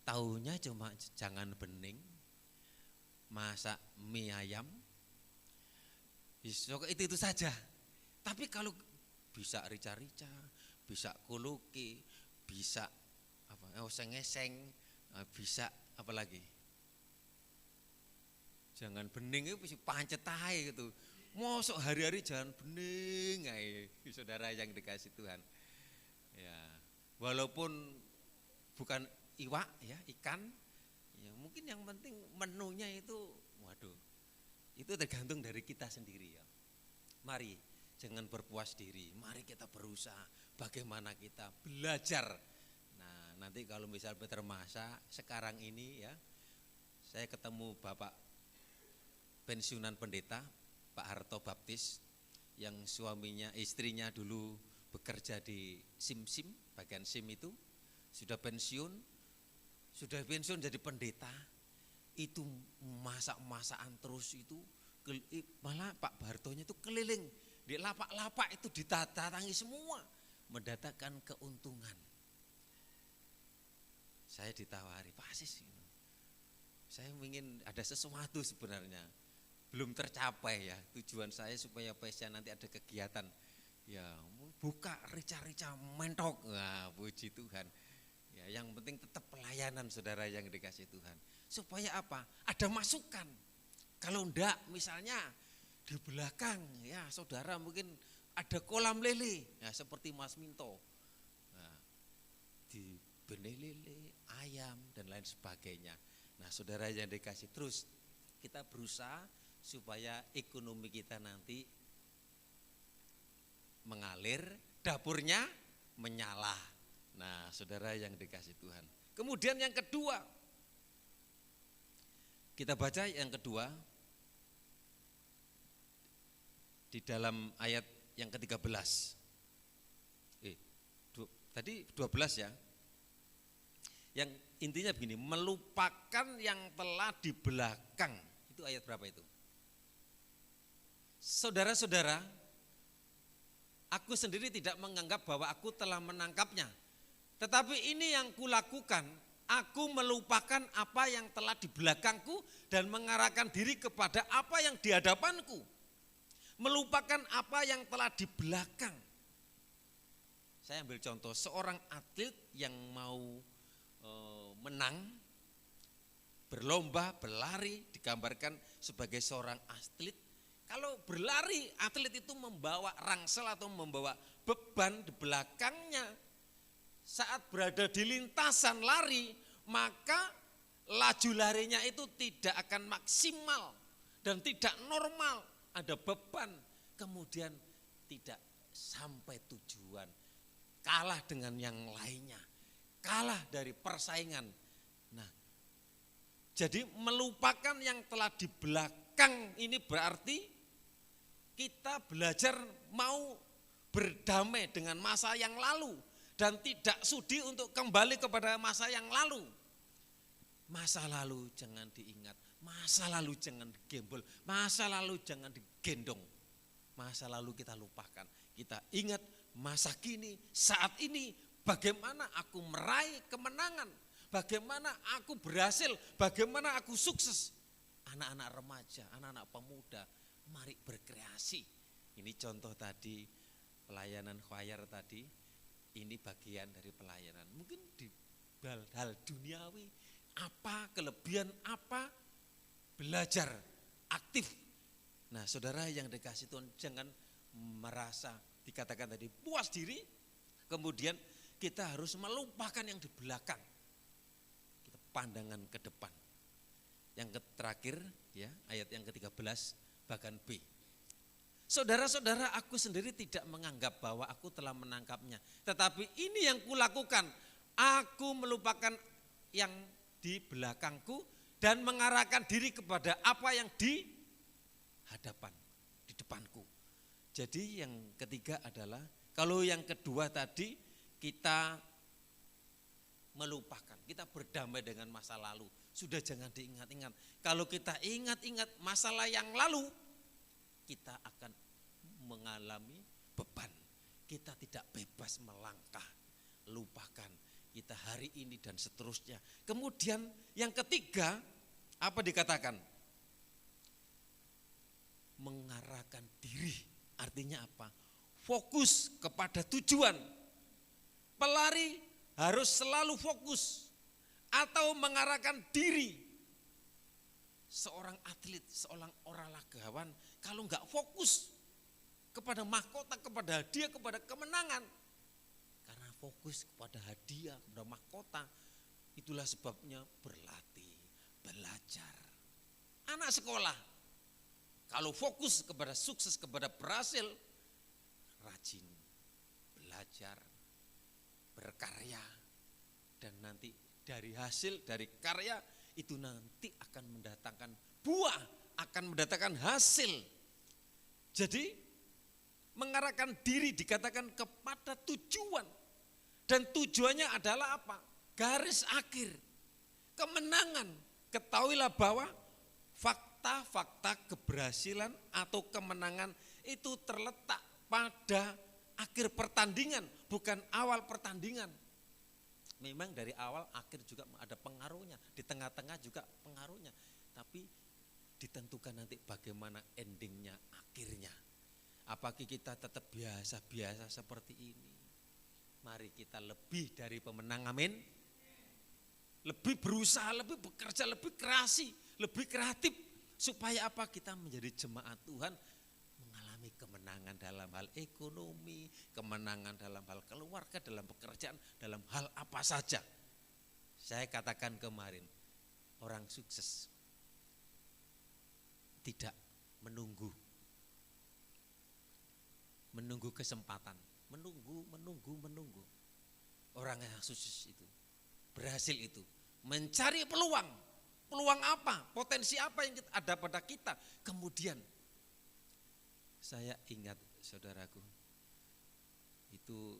taunya cuma jangan bening, masak mie ayam, itu saja. Tapi kalau bisa rica-rica, bisa koloke, bisa oseng-eseng, bisa apa lagi? Jangan bening itu pancet ae gitu. Mosok hari-hari jangan bening ae, saudara yang dikasih Tuhan. Ya, walaupun bukan iwak ya, ikan, ya mungkin yang penting menunya itu, waduh, itu tergantung dari kita sendiri ya. Mari jangan berpuas diri, mari kita berusaha bagaimana kita belajar. Nah nanti kalau misal Peter masak sekarang ini ya, saya ketemu Bapak pensiunan pendeta Pak Harto Baptis yang istrinya dulu bekerja di SIM, bagian SIM itu, sudah pensiun jadi pendeta, itu masak-masakan terus itu, malah Pak Bartonya itu keliling, di lapak-lapak itu ditatangi semua, mendatangkan keuntungan. Saya ditawari, Pak Asis, saya ingin ada sesuatu sebenarnya, belum tercapai ya, tujuan saya supaya PSA nanti ada kegiatan, ya buka rica-rica mentok, nah puji Tuhan. Ya, yang penting tetap pelayanan saudara yang dikasih Tuhan. Supaya apa? Ada masukan. Kalau enggak misalnya di belakang ya saudara mungkin ada kolam lele, ya seperti Mas Minto. Nah, di benih lele, ayam dan lain sebagainya. Nah saudara yang dikasih, terus kita berusaha supaya ekonomi kita nanti mengalir, dapurnya menyala. Nah saudara yang dikasih Tuhan. Kemudian yang kedua, kita baca yang kedua di dalam ayat yang ke-13. Tadi 12 ya. Yang intinya begini, melupakan yang telah di belakang. Itu ayat berapa itu? Saudara-saudara, aku sendiri tidak menganggap bahwa aku telah menangkapnya. Tetapi ini yang kulakukan, aku melupakan apa yang telah di belakangku dan mengarahkan diri kepada apa yang di hadapanku. Melupakan apa yang telah di belakang. Saya ambil contoh, seorang atlet yang mau menang, berlomba, berlari, digambarkan sebagai seorang atlet. Kalau berlari, atlet itu membawa rangsel atau membawa beban di belakangnya. Saat berada di lintasan lari, maka laju larinya itu tidak akan maksimal dan tidak normal. Ada beban, kemudian tidak sampai tujuan. Kalah dengan yang lainnya, kalah dari persaingan. Nah, jadi melupakan yang telah di belakang ini berarti kita belajar mau berdamai dengan masa yang lalu dan tidak sudi untuk kembali kepada masa yang lalu. Masa lalu jangan diingat, masa lalu jangan digembol, masa lalu jangan digendong. Masa lalu kita lupakan, kita ingat masa kini, saat ini, bagaimana aku meraih kemenangan, bagaimana aku berhasil, bagaimana aku sukses. Anak-anak remaja, anak-anak pemuda, mari berkreasi. Ini contoh tadi, pelayanan choir tadi, ini bagian dari pelayanan. Mungkin di hal duniawi, apa, kelebihan apa, belajar, aktif. Nah saudara yang dikasih Tuhan, jangan merasa dikatakan tadi puas diri, kemudian kita harus melupakan yang di belakang. Kita pandangan ke depan. Yang terakhir ya, ayat yang ke-13 bagian B. Saudara-saudara, aku sendiri tidak menganggap bahwa aku telah menangkapnya. Tetapi ini yang kulakukan, aku melupakan yang di belakangku dan mengarahkan diri kepada apa yang di hadapan, di depanku. Jadi yang ketiga adalah, kalau yang kedua tadi kita melupakan, kita berdamai dengan masa lalu. Sudah jangan diingat-ingat. Kalau kita ingat-ingat masalah yang lalu, kita akan mengalami beban. Kita tidak bebas melangkah, lupakan kita hari ini dan seterusnya. Kemudian yang ketiga, apa dikatakan? Mengarahkan diri, artinya apa? Fokus kepada tujuan. Pelari harus selalu fokus atau mengarahkan diri. Seorang atlet, seorang olahragawan, kalau enggak fokus kepada mahkota, kepada hadiah, kepada kemenangan, karena fokus kepada hadiah, kepada mahkota, itulah sebabnya berlatih, belajar. Anak sekolah, kalau fokus kepada sukses, kepada berhasil, rajin, belajar, berkarya, dan nanti dari hasil, dari karya, itu nanti akan mendatangkan buah, akan mendatangkan hasil. Jadi mengarahkan diri dikatakan kepada tujuan. Dan tujuannya adalah apa? Garis akhir, kemenangan. Ketahuilah bahwa fakta-fakta keberhasilan atau kemenangan itu terletak pada akhir pertandingan, bukan awal pertandingan. Memang dari awal akhir juga ada pengaruhnya, di tengah-tengah juga pengaruhnya. Tapi ditentukan nanti bagaimana endingnya, akhirnya. Apakah kita tetap biasa-biasa seperti ini? Mari kita lebih dari pemenang, amin. Lebih berusaha, lebih bekerja, lebih lebih kreatif. Supaya apa? Kita menjadi jemaat Tuhan, mengalami kemenangan dalam hal ekonomi, kemenangan dalam hal keluarga, dalam pekerjaan, dalam hal apa saja. Saya katakan kemarin, orang sukses tidak menunggu kesempatan, menunggu. Orang yang sukses itu, berhasil itu, mencari peluang apa, potensi apa yang ada pada kita. Kemudian saya ingat saudaraku, itu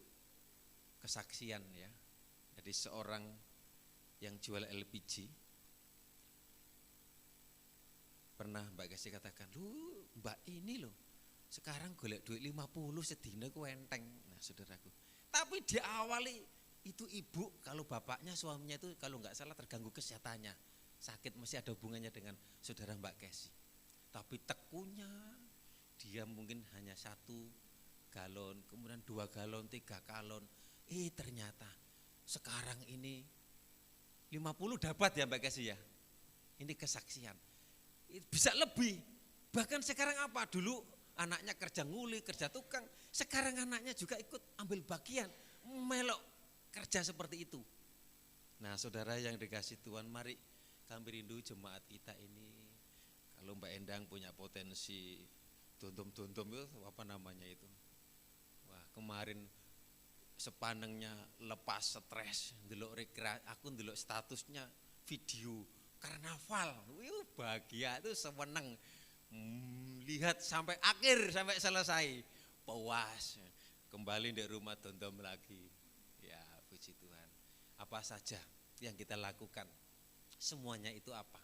kesaksian ya, dari seorang yang jual LPG. Pernah Mbak Kasih katakan, lu Mbak ini loh, sekarang golek duit 50 sedina ku enteng. Nah saudaraku, tapi diawali itu ibu, kalau bapaknya suaminya itu kalau nggak salah terganggu kesehatannya, sakit, masih ada hubungannya dengan saudara Mbak Kesi. Tapi tekunnya dia mungkin hanya 1 galon, kemudian 2 galon, 3 galon. Ternyata sekarang ini 50 dapat ya Mbak Kesi ya. Ini kesaksian. Bisa lebih. Bahkan sekarang apa? Dulu anaknya kerja nguli, kerja tukang. Sekarang anaknya juga ikut ambil bagian, melok kerja seperti itu. Nah saudara yang dikasih Tuhan, mari kami rindu jemaat kita ini. Kalau Mbak Endang punya potensi tuntum-tuntum itu apa namanya itu. Wah kemarin sepanengnya lepas stres, aku ndelok statusnya video karnaval. Bahagia itu sewenang. Lihat sampai akhir, sampai selesai. Puas. Kembali di rumah tonton lagi. Ya puji Tuhan. Apa saja yang kita lakukan, semuanya itu apa?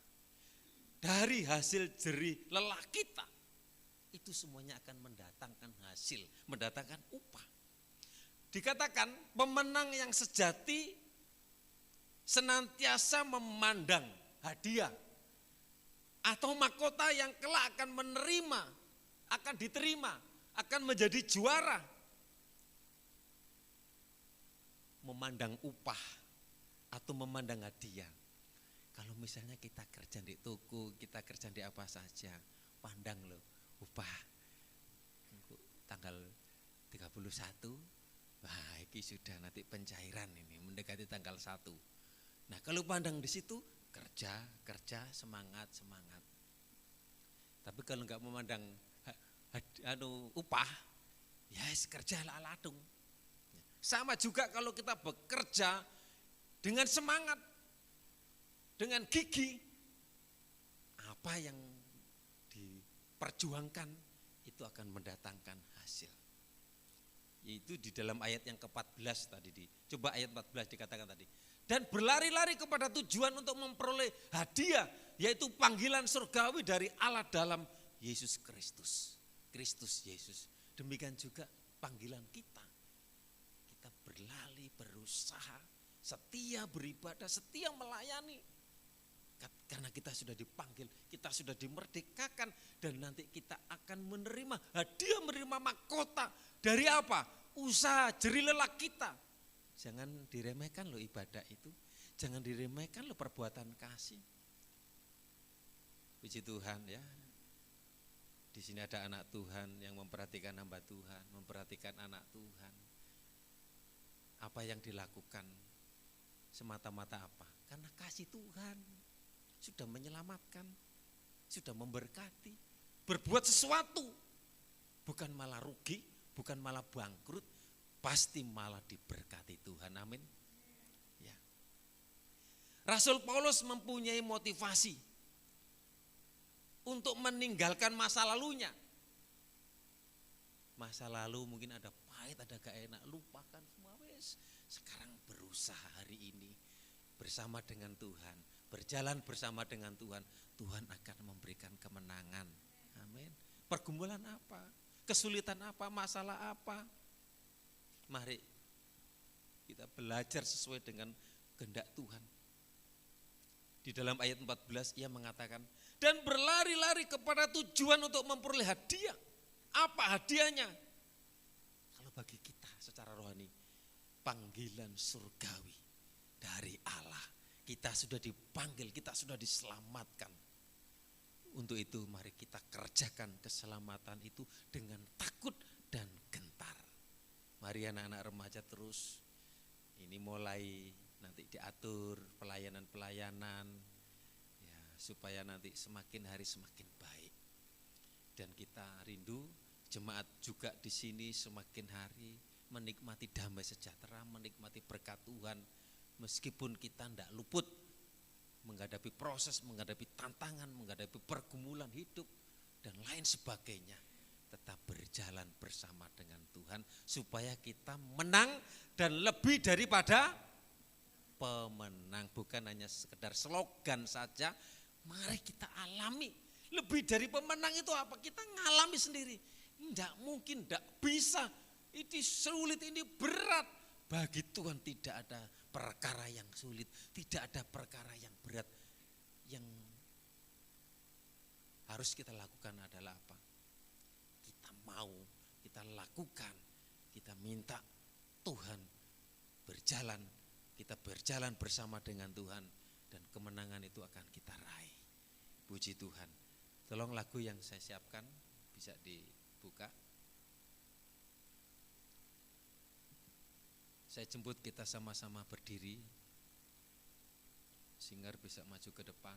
Dari hasil jerih lelah kita, itu semuanya akan mendatangkan hasil, mendatangkan upah. Dikatakan pemenang yang sejati senantiasa memandang hadiah atau mahkota yang kelak akan menerima, akan diterima, akan menjadi juara. Memandang upah atau memandang hadiah. Kalau misalnya kita kerja di toko, kita kerja di apa saja, pandang loh upah tanggal 31, wah ini sudah nanti pencairan ini mendekati tanggal 1. Nah kalau pandang di situ kerja semangat. Tapi kalau enggak memandang upah, ya kerja laladung. Sama juga kalau kita bekerja dengan semangat, dengan gigi, apa yang diperjuangkan itu akan mendatangkan hasil. Yaitu di dalam ayat yang ke-14 tadi, coba ayat 14 dikatakan tadi. Dan berlari-lari kepada tujuan untuk memperoleh hadiah, yaitu panggilan surgawi dari Allah dalam Yesus Kristus. Kristus Yesus. Demikian juga panggilan kita. Kita berlari, berusaha, setia beribadah, setia melayani. Karena kita sudah dipanggil, kita sudah dimerdekakan, dan nanti kita akan menerima hadiah, menerima mahkota dari apa? Usaha jerih lelah kita. Jangan diremehkan loh ibadah itu, jangan diremehkan loh perbuatan kasih. Puji Tuhan ya. Di sini ada anak Tuhan yang memperhatikan hamba Tuhan, memperhatikan anak Tuhan. Apa yang dilakukan semata-mata apa? Karena kasih Tuhan sudah menyelamatkan, sudah memberkati, berbuat sesuatu, bukan malah rugi, bukan malah bangkrut, pasti malah diberkati Tuhan, amin. Ya. Rasul Paulus mempunyai motivasi untuk meninggalkan masa lalunya. Masa lalu mungkin ada pahit, ada gak enak, lupakan semua wes. Sekarang berusaha hari ini bersama dengan Tuhan, berjalan bersama dengan Tuhan, Tuhan akan memberikan kemenangan. Amin. Pergumulan apa? Kesulitan apa? Masalah apa? Mari kita belajar sesuai dengan kehendak Tuhan. Di dalam ayat 14 ia mengatakan, dan berlari-lari kepada tujuan untuk memperoleh hadiah. Apa hadiahnya? Kalau bagi kita secara rohani, panggilan surgawi dari Allah. Kita sudah dipanggil, kita sudah diselamatkan. Untuk itu mari kita kerjakan keselamatan itu dengan takut dan gentar. Mari anak-anak remaja terus, ini mulai nanti diatur pelayanan-pelayanan, ya, supaya nanti semakin hari semakin baik. Dan kita rindu jemaat juga di sini semakin hari menikmati damai sejahtera, menikmati berkat Tuhan, meskipun kita tidak luput menghadapi proses, menghadapi tantangan, menghadapi pergumulan hidup dan lain sebagainya. Tetap berjalan bersama dengan Tuhan supaya kita menang dan lebih daripada pemenang. Bukan hanya sekedar slogan saja, mari kita alami. Lebih dari pemenang itu apa? Kita ngalami sendiri. Tidak mungkin, tidak bisa. Ini sulit, ini berat. Bagi Tuhan tidak ada perkara yang sulit, tidak ada perkara yang berat. Yang harus kita lakukan adalah apa? Kita mau, kita lakukan, kita minta Tuhan berjalan. Kita berjalan bersama dengan Tuhan dan kemenangan itu akan kita raih. Puji Tuhan. Tolong lagu yang saya siapkan bisa dibuka. Saya jemput kita sama-sama berdiri. Singer bisa maju ke depan.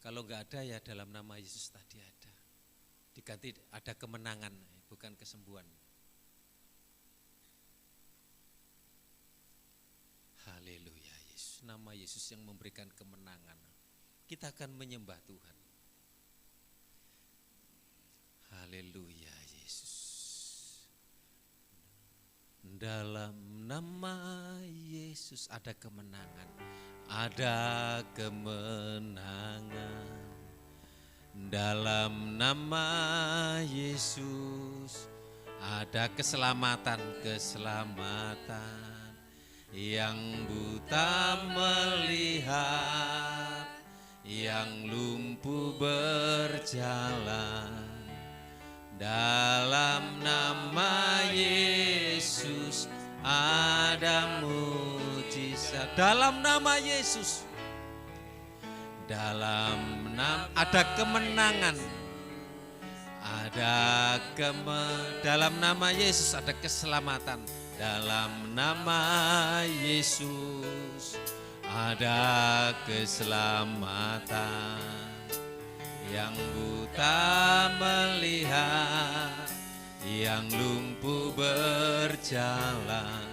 Kalau enggak ada ya dalam nama Yesus tadi ada. Diganti ada kemenangan, bukan kesembuhan. Haleluya, Yesus. Nama Yesus yang memberikan kemenangan. Kita akan menyembah Tuhan. Haleluya, Yesus. Dalam nama Yesus ada kemenangan. Ada kemenangan. Dalam nama Yesus ada keselamatan, keselamatan. Yang buta melihat, yang lumpuh berjalan. Dalam nama Yesus ada mujizat. Dalam nama Yesus, dalam nama ada kemenangan. Dalam nama Yesus ada keselamatan. Dalam nama Yesus ada keselamatan. Yang buta melihat, yang lumpuh berjalan.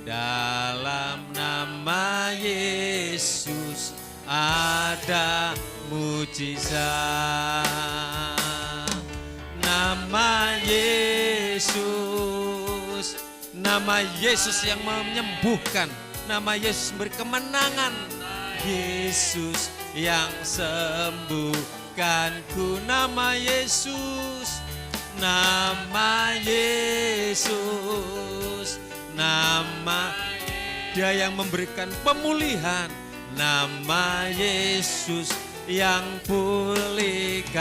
Dalam nama Yesus ada mujizat. Nama Yesus, nama Yesus yang menyembuhkan, nama Yesus memberi kemenangan. Yesus yang sembuhkanku, nama Yesus, nama Yesus, nama Dia yang memberikan pemulihan, nama Yesus yang pulihkanku.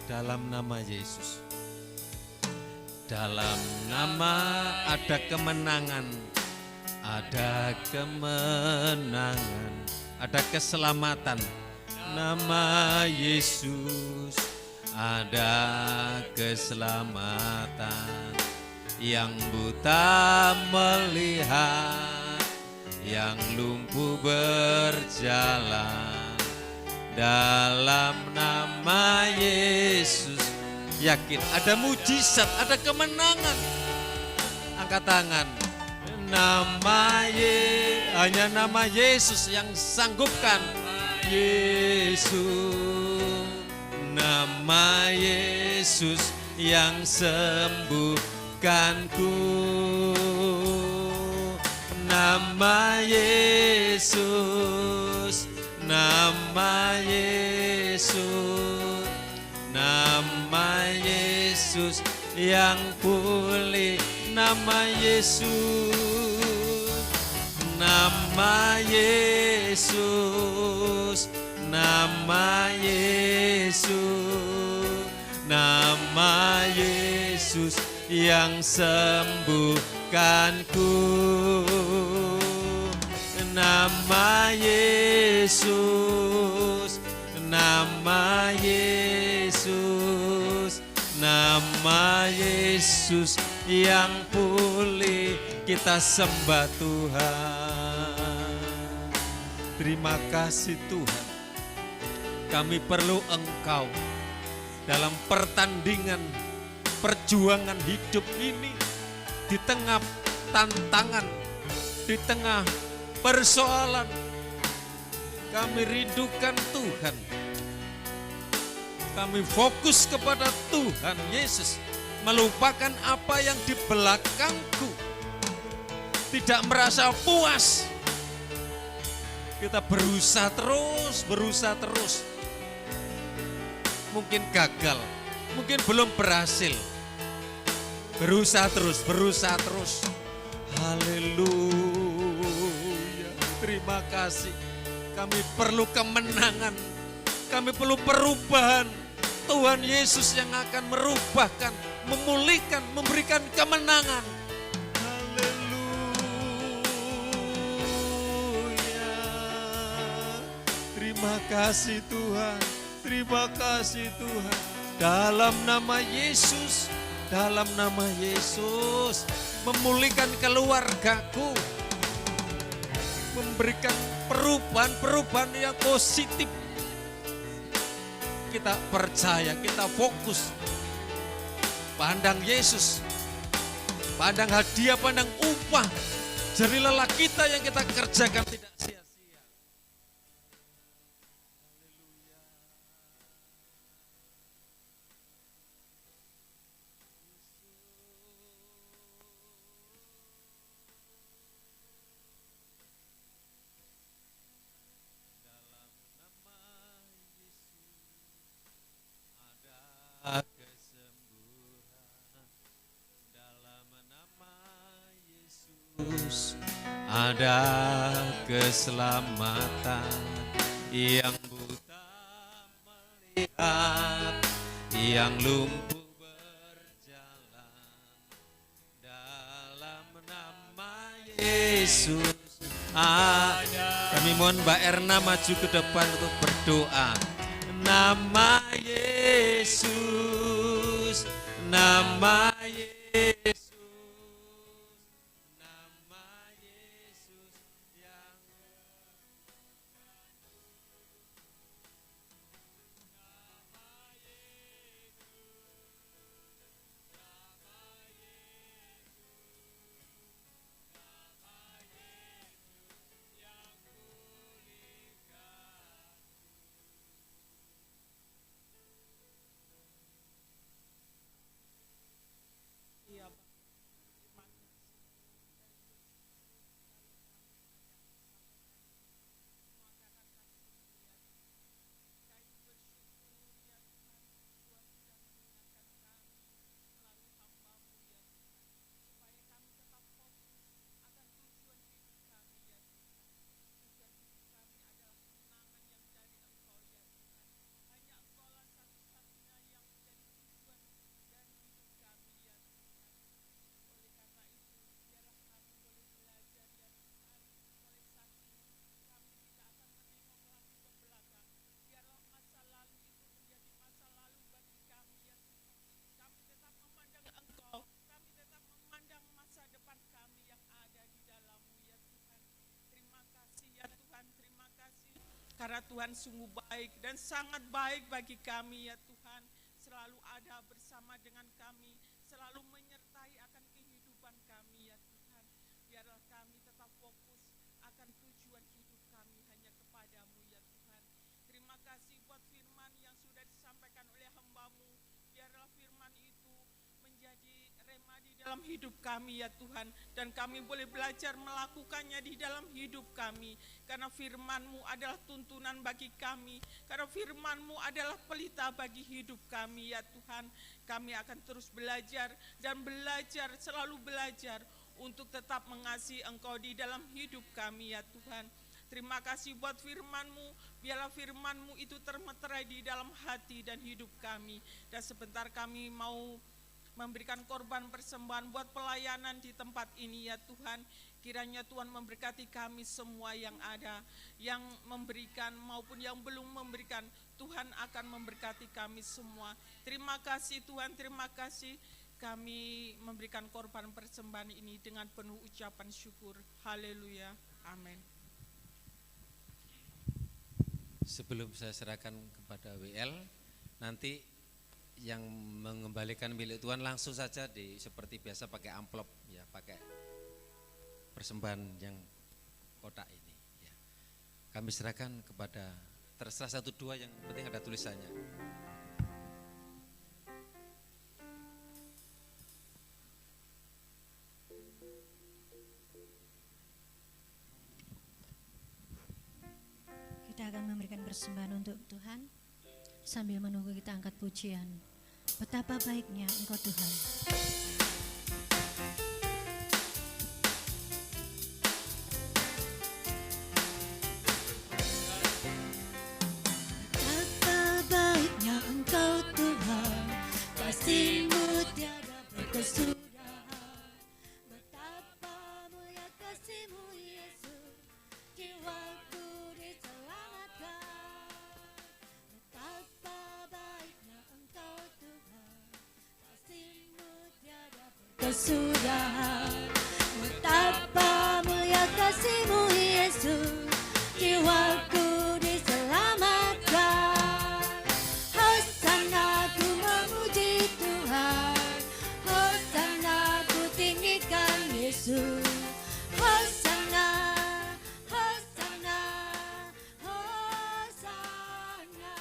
Dalam nama Yesus, dalam nama ada kemenangan. Ada kemenangan, ada keselamatan. Nama Yesus ada keselamatan. Yang buta melihat, yang lumpuh berjalan. Dalam nama Yesus yakin ada mujizat, ada kemenangan. Angkat tangan. hanya nama Yesus yang sanggupkan. Yesus, nama Yesus yang sembuhkanku. Nama Yesus, nama Yesus, nama Yesus yang pulih. Nama Yesus, nama Yesus, nama Yesus, nama Yesus yang sembuhkanku. Nama Yesus, nama Yesus, nama Yesus yang pulih. Kita sembah Tuhan. Terima kasih Tuhan. Kami perlu Engkau dalam pertandingan perjuangan hidup ini, di tengah tantangan, di tengah persoalan. Kami rindukan Tuhan. Kami fokus kepada Tuhan Yesus, melupakan apa yang di belakangku. Tidak merasa puas. Kita berusaha terus. Mungkin gagal, mungkin belum berhasil. Berusaha terus. Haleluya. Terima kasih. Kami perlu kemenangan. Kami perlu perubahan. Tuhan Yesus yang akan merubahkan, memulihkan, memberikan kemenangan. Haleluya. Terima kasih Tuhan. Terima kasih Tuhan. Dalam nama Yesus, dalam nama Yesus, memulihkan keluargaku, memberikan perubahan yang positif. Kita percaya, kita fokus. Pandang Yesus, pandang hadiah, pandang upah. Jerih lelah kita yang kita kerjakan tidak sia-sia. Kesembuhan dalam nama Yesus, ada keselamatan. Yang buta melihat, yang lumpuh berjalan. Dalam nama Yesus ada. Kami mohon Mbak Erna maju ke depan untuk berdoa. Nama Yesus, nama Yesus, nama Yesus yang karena Tuhan sungguh baik dan sangat baik bagi kami ya Tuhan. Selalu ada bersama dengan kami, selalu menyertai akan kehidupan kami ya Tuhan. Biar biarlah kami tetap fokus akan tujuan hidup kami hanya kepadamu ya Tuhan. Terima kasih buat firman yang sudah disampaikan oleh hamba-Mu. Biarlah firman itu menjadi rema di dalam hidup kami ya Tuhan. Dan kami boleh belajar melakukannya di dalam hidup kami. Karena firman-Mu adalah tuntunan bagi kami. Karena firman-Mu adalah pelita bagi hidup kami ya Tuhan. Kami akan terus belajar dan belajar, selalu belajar untuk tetap mengasihi Engkau di dalam hidup kami ya Tuhan. Terima kasih buat firman-Mu, biarlah firman-Mu itu termeterai di dalam hati dan hidup kami. Dan sebentar kami mau memberikan korban persembahan buat pelayanan di tempat ini ya Tuhan. Kiranya Tuhan memberkati kami semua yang ada, yang memberikan maupun yang belum memberikan. Tuhan akan memberkati kami semua. Terima kasih Tuhan, terima kasih. Kami memberikan korban persembahan ini dengan penuh ucapan syukur. Haleluya, amin. Sebelum saya serahkan kepada WL, nanti yang mengembalikan milik Tuhan langsung saja seperti biasa pakai amplop ya, pakai persembahan yang kotak ini ya. Kami serahkan kepada terserah 1 2 yang penting ada tulisannya. Kita akan memberikan persembahan untuk Tuhan sambil menunggu kita angkat pujian. Betapa baiknya Engkau Tuhan. Betapa baiknya Engkau Tuhan, kasih-Mu tiada berkesudahan. Betapa mulia kasih-Mu Yesus, jiwaku diselamatkan. Betapa baiknya Engkau Tuhan, kasih-Mu tiada berkesudahan. Betapa mulia kasih-Mu Yesus, jiwaku diselamatkan. Hosana ku memuji Tuhan, hosana ku tinggikan Yesus. Hosana, hosana, hosana.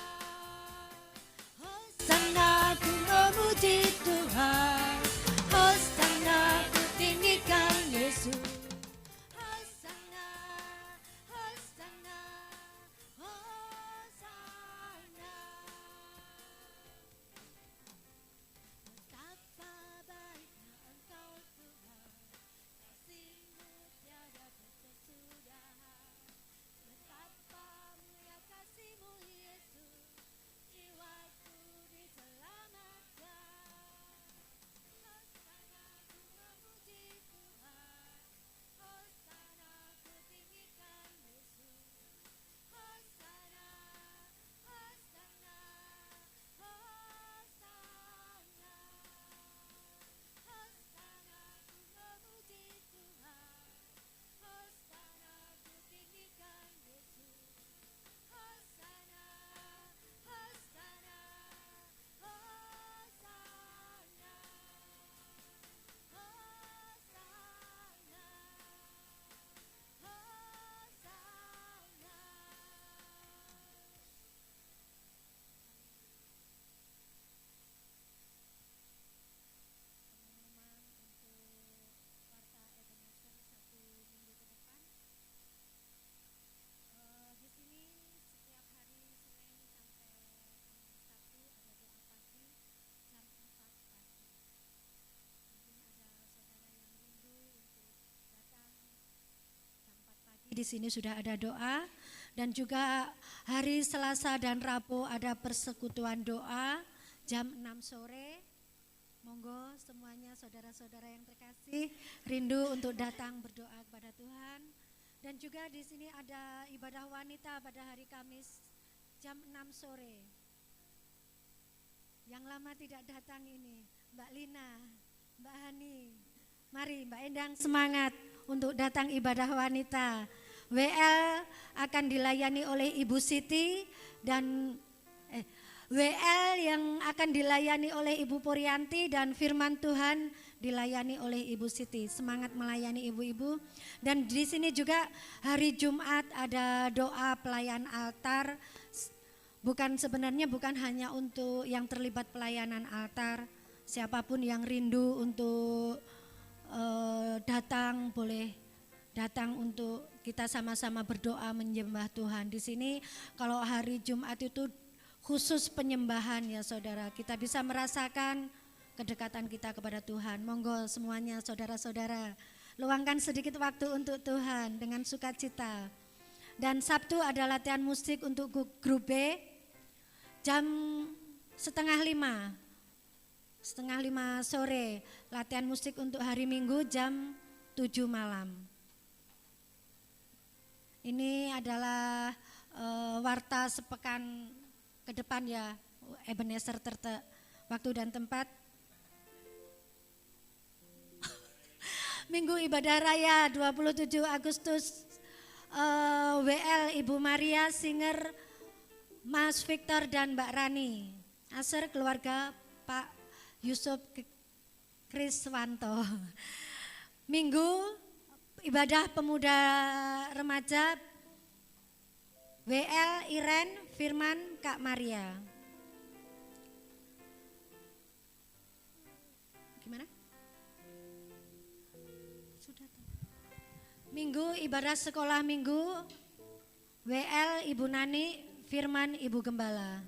Hosana ku memuji Tuhan, hosana ku tinggikan Yesus. Hosana, hosana, hosana. Betapa baiknya Engkau Tuhan, kasih-Mu tiada berkesudahan. Betapa mulia kasih-Mu Yesus, jiwaku diselamatkan. Hosana ku memuji Tuhan, hosana ku tinggikan Yesus. Hosana, hosana, hosana. Hosana ku memuji Tuhan, hosana ku tinggikan Yesus. Hosana, hosana, hosana. Hosana, hosana. Pengumuman untuk Warta Ebenezer 1 minggu ke depan. Di sini setiap hari Senin sampai Sabtu ada doa pagi jam 4 pagi. Mungkin ada saudara yang rindu untuk datang jam 4 pagi. Di sini sudah ada doa, dan juga hari Selasa dan Rabu ada persekutuan doa jam 6 sore. Monggo semuanya saudara-saudara yang terkasih rindu untuk datang berdoa kepada Tuhan. Dan juga di sini ada ibadah wanita pada hari Kamis jam 6 sore. Yang lama tidak datang ini, Mbak Lina, Mbak Hani. Mari Mbak Endang semangat untuk datang ibadah wanita. WL akan dilayani oleh Ibu Siti dan WL yang akan dilayani oleh Ibu Purianti, dan firman Tuhan dilayani oleh Ibu Siti. Semangat melayani ibu-ibu. Dan di sini juga hari Jumat ada doa pelayan altar. Sebenarnya bukan hanya untuk yang terlibat pelayanan altar. Siapapun yang rindu untuk datang boleh datang untuk kita sama-sama berdoa menyembah Tuhan. Di sini kalau hari Jumat itu khusus penyembahan ya saudara. Kita bisa merasakan kedekatan kita kepada Tuhan. Monggo semuanya saudara-saudara, luangkan sedikit waktu untuk Tuhan dengan sukacita. Dan Sabtu ada latihan musik untuk grup B jam 4:30 sore. Latihan musik untuk hari Minggu jam 7 malam. Ini adalah warta sepekan ke depan ya, Ebenezer Terte. Waktu dan tempat Minggu Ibadah Raya 27 Agustus, WL Ibu Maria, Singer Mas Victor dan Mbak Rani. Aser keluarga Pak Yusuf Kriswanto. Minggu Ibadah Pemuda Remaja, WL Iren Firman Kak Maria. Gimana? Sudah. Minggu Ibadah Sekolah Minggu, WL Ibu Nani Firman Ibu Gembala.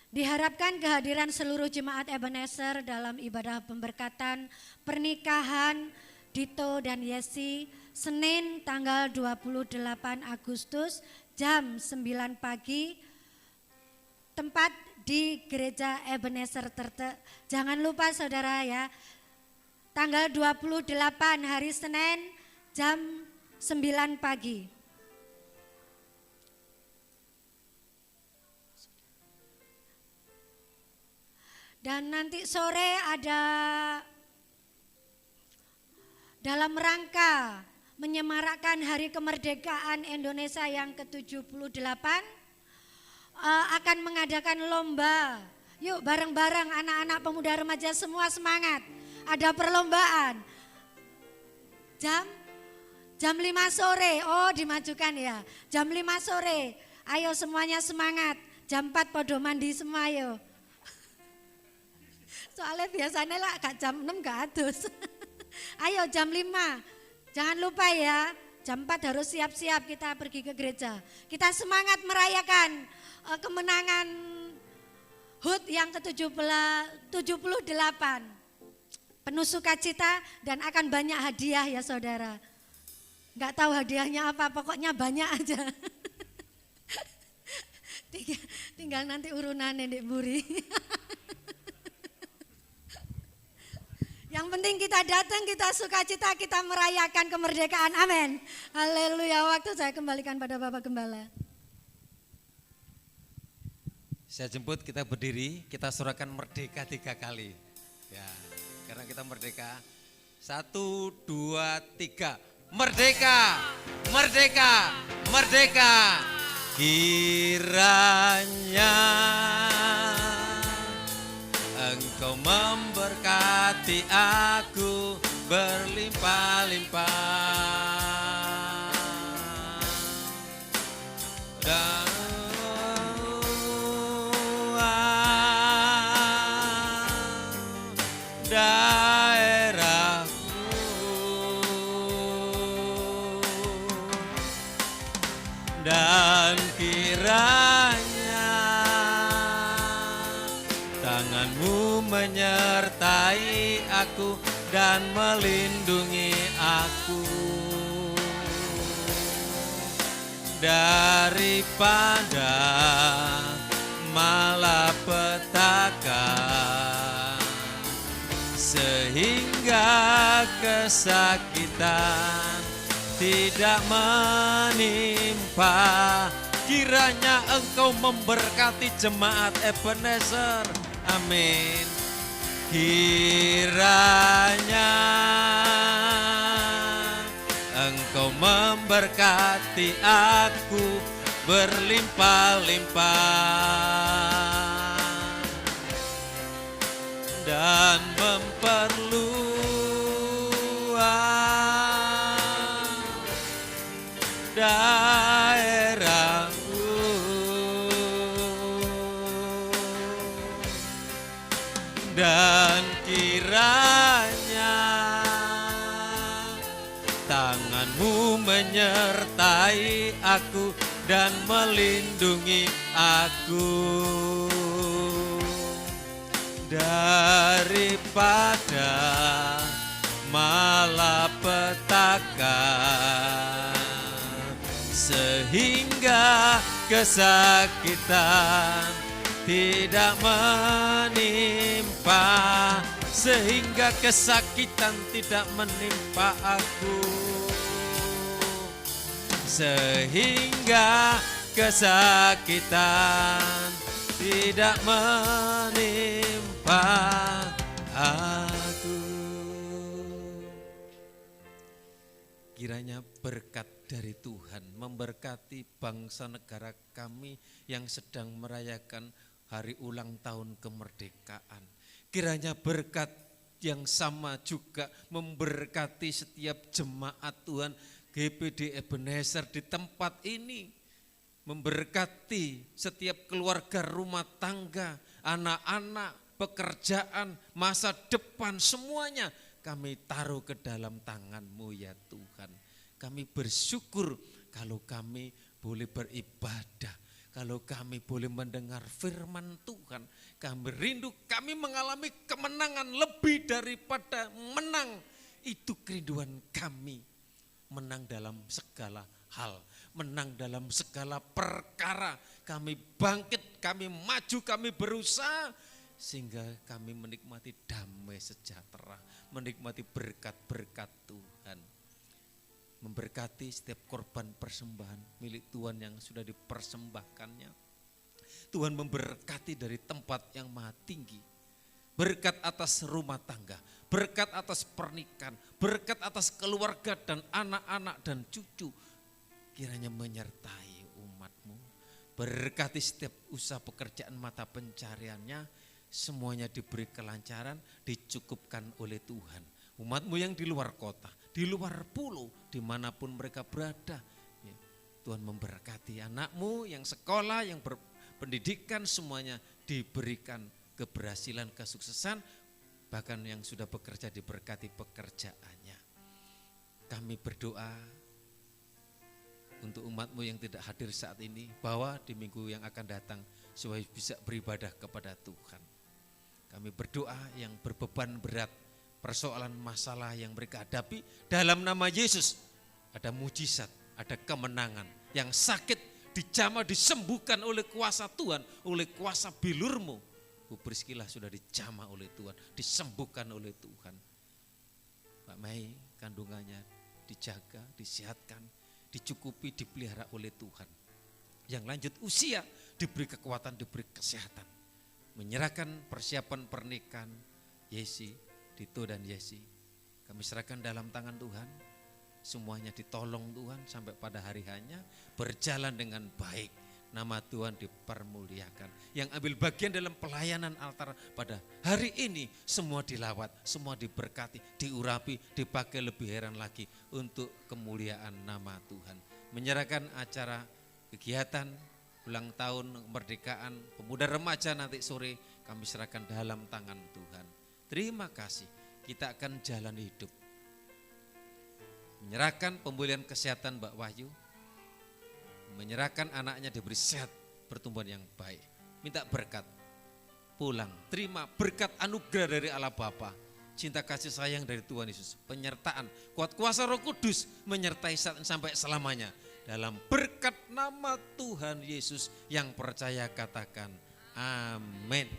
Diharapkan kehadiran seluruh jemaat Ebenezer dalam ibadah pemberkatan pernikahan Dito dan Yesi Senin tanggal 28 Agustus jam 9 pagi, tempat di Gereja Ebenezer Terte. Jangan lupa saudara ya, tanggal 28 hari Senin jam 9 pagi. Dan nanti sore ada dalam rangka menyemarakkan Hari Kemerdekaan Indonesia yang ke-78 akan mengadakan lomba. Yuk bareng-bareng anak-anak pemuda remaja semua semangat. Ada perlombaan. Jam 5 sore. Oh, dimajukan ya. Jam 5 sore. Ayo semuanya semangat. Jam 4 podo mandi semua ayo. Soalnya biasanya lah gak jam 6 gak adus. Ayo jam 5, jangan lupa ya, jam 4 harus siap-siap kita pergi ke gereja. Kita semangat merayakan kemenangan HUT yang ke-78. Penuh sukacita dan akan banyak hadiah ya saudara. Gak tahu hadiahnya apa, pokoknya banyak aja. Tinggal nanti urunan Nenek Buri. Yang penting kita datang, kita sukacita, kita merayakan kemerdekaan. Amin. Haleluya. Waktu saya kembalikan pada Bapak Gembala. Saya jemput, kita berdiri, kita sorakan merdeka 3 kali. Ya, karena kita merdeka. 1, 2, 3. Merdeka, merdeka, merdeka. Kiranya Engkau memberkati aku berlimpah-limpah dan daerahku dan kiranya tanganmu menyertai aku dan melindungi aku daripada malapetaka sehingga kesakitan tidak menimpa. Kiranya Engkau memberkati jemaat Ebenezer. Amin. Kiranya Engkau memberkati aku berlimpah-limpah dan memperluas daerahmu, dan kiranya tanganmu menyertai aku dan melindungi aku daripada malapetaka, sehingga kesakitan tidak menimpa, sehingga kesakitan tidak menimpa aku, sehingga kesakitan tidak menimpa aku. Kiranya berkat dari Tuhan memberkati bangsa negara kami yang sedang merayakan hari ulang tahun kemerdekaan. Kiranya berkat yang sama juga memberkati setiap jemaat Tuhan GPD Ebenezer di tempat ini, memberkati setiap keluarga, rumah tangga, anak-anak, pekerjaan, masa depan, semuanya kami taruh ke dalam tangan-Mu ya Tuhan. Kami bersyukur kalau kami boleh beribadah, kalau kami boleh mendengar firman Tuhan. Kami rindu, kami mengalami kemenangan lebih daripada menang. Itu kerinduan kami, menang dalam segala hal, menang dalam segala perkara. Kami bangkit, kami maju, kami berusaha, sehingga kami menikmati damai sejahtera, menikmati berkat-berkat Tuhan. Memberkati setiap korban persembahan milik Tuhan yang sudah dipersembahkannya. Tuhan memberkati dari tempat yang maha tinggi. Berkat atas rumah tangga, berkat atas pernikahan, berkat atas keluarga dan anak-anak dan cucu. Kiranya menyertai umat-Mu. Berkati setiap usaha pekerjaan mata pencariannya, semuanya diberi kelancaran, dicukupkan oleh Tuhan. Umat-Mu yang di luar kota, di luar pulau, dimanapun mereka berada, ya, Tuhan memberkati anak-Mu yang sekolah, yang berpendidikan, semuanya diberikan keberhasilan, kesuksesan, bahkan yang sudah bekerja diberkati pekerjaannya. Kami berdoa untuk umat-Mu yang tidak hadir saat ini, bahwa di minggu yang akan datang supaya bisa beribadah kepada Tuhan. Kami berdoa yang berbeban berat, persoalan masalah yang mereka hadapi, dalam nama Yesus ada mujizat, ada kemenangan. Yang sakit dijamah, disembuhkan oleh kuasa Tuhan, oleh kuasa bilur-Mu. Bu Priskila sudah dijamah oleh Tuhan, disembuhkan oleh Tuhan. Mbak Mei kandungannya dijaga, disehatkan, dicukupi, dipelihara oleh Tuhan. Yang lanjut usia diberi kekuatan, diberi kesehatan. Menyerahkan persiapan pernikahan Yesi, Dito dan Yesi, kami serahkan dalam tangan Tuhan. Semuanya ditolong Tuhan sampai pada hari hanya berjalan dengan baik. Nama Tuhan dipermuliakan. Yang ambil bagian dalam pelayanan altar pada hari ini, semua dilawat, semua diberkati, diurapi, dipakai lebih heran lagi untuk kemuliaan nama Tuhan. Menyerahkan acara kegiatan ulang tahun kemerdekaan pemuda remaja nanti sore, kami serahkan dalam tangan Tuhan. Terima kasih, kita akan jalan hidup. Menyerahkan pemulihan kesehatan Mbak Wahyu, menyerahkan anaknya diberi sehat, pertumbuhan yang baik. Minta berkat, pulang, terima berkat anugerah dari Allah Bapa, cinta kasih sayang dari Tuhan Yesus, penyertaan, kuat kuasa Roh Kudus menyertai sampai selamanya. Dalam berkat nama Tuhan Yesus yang percaya katakan amin.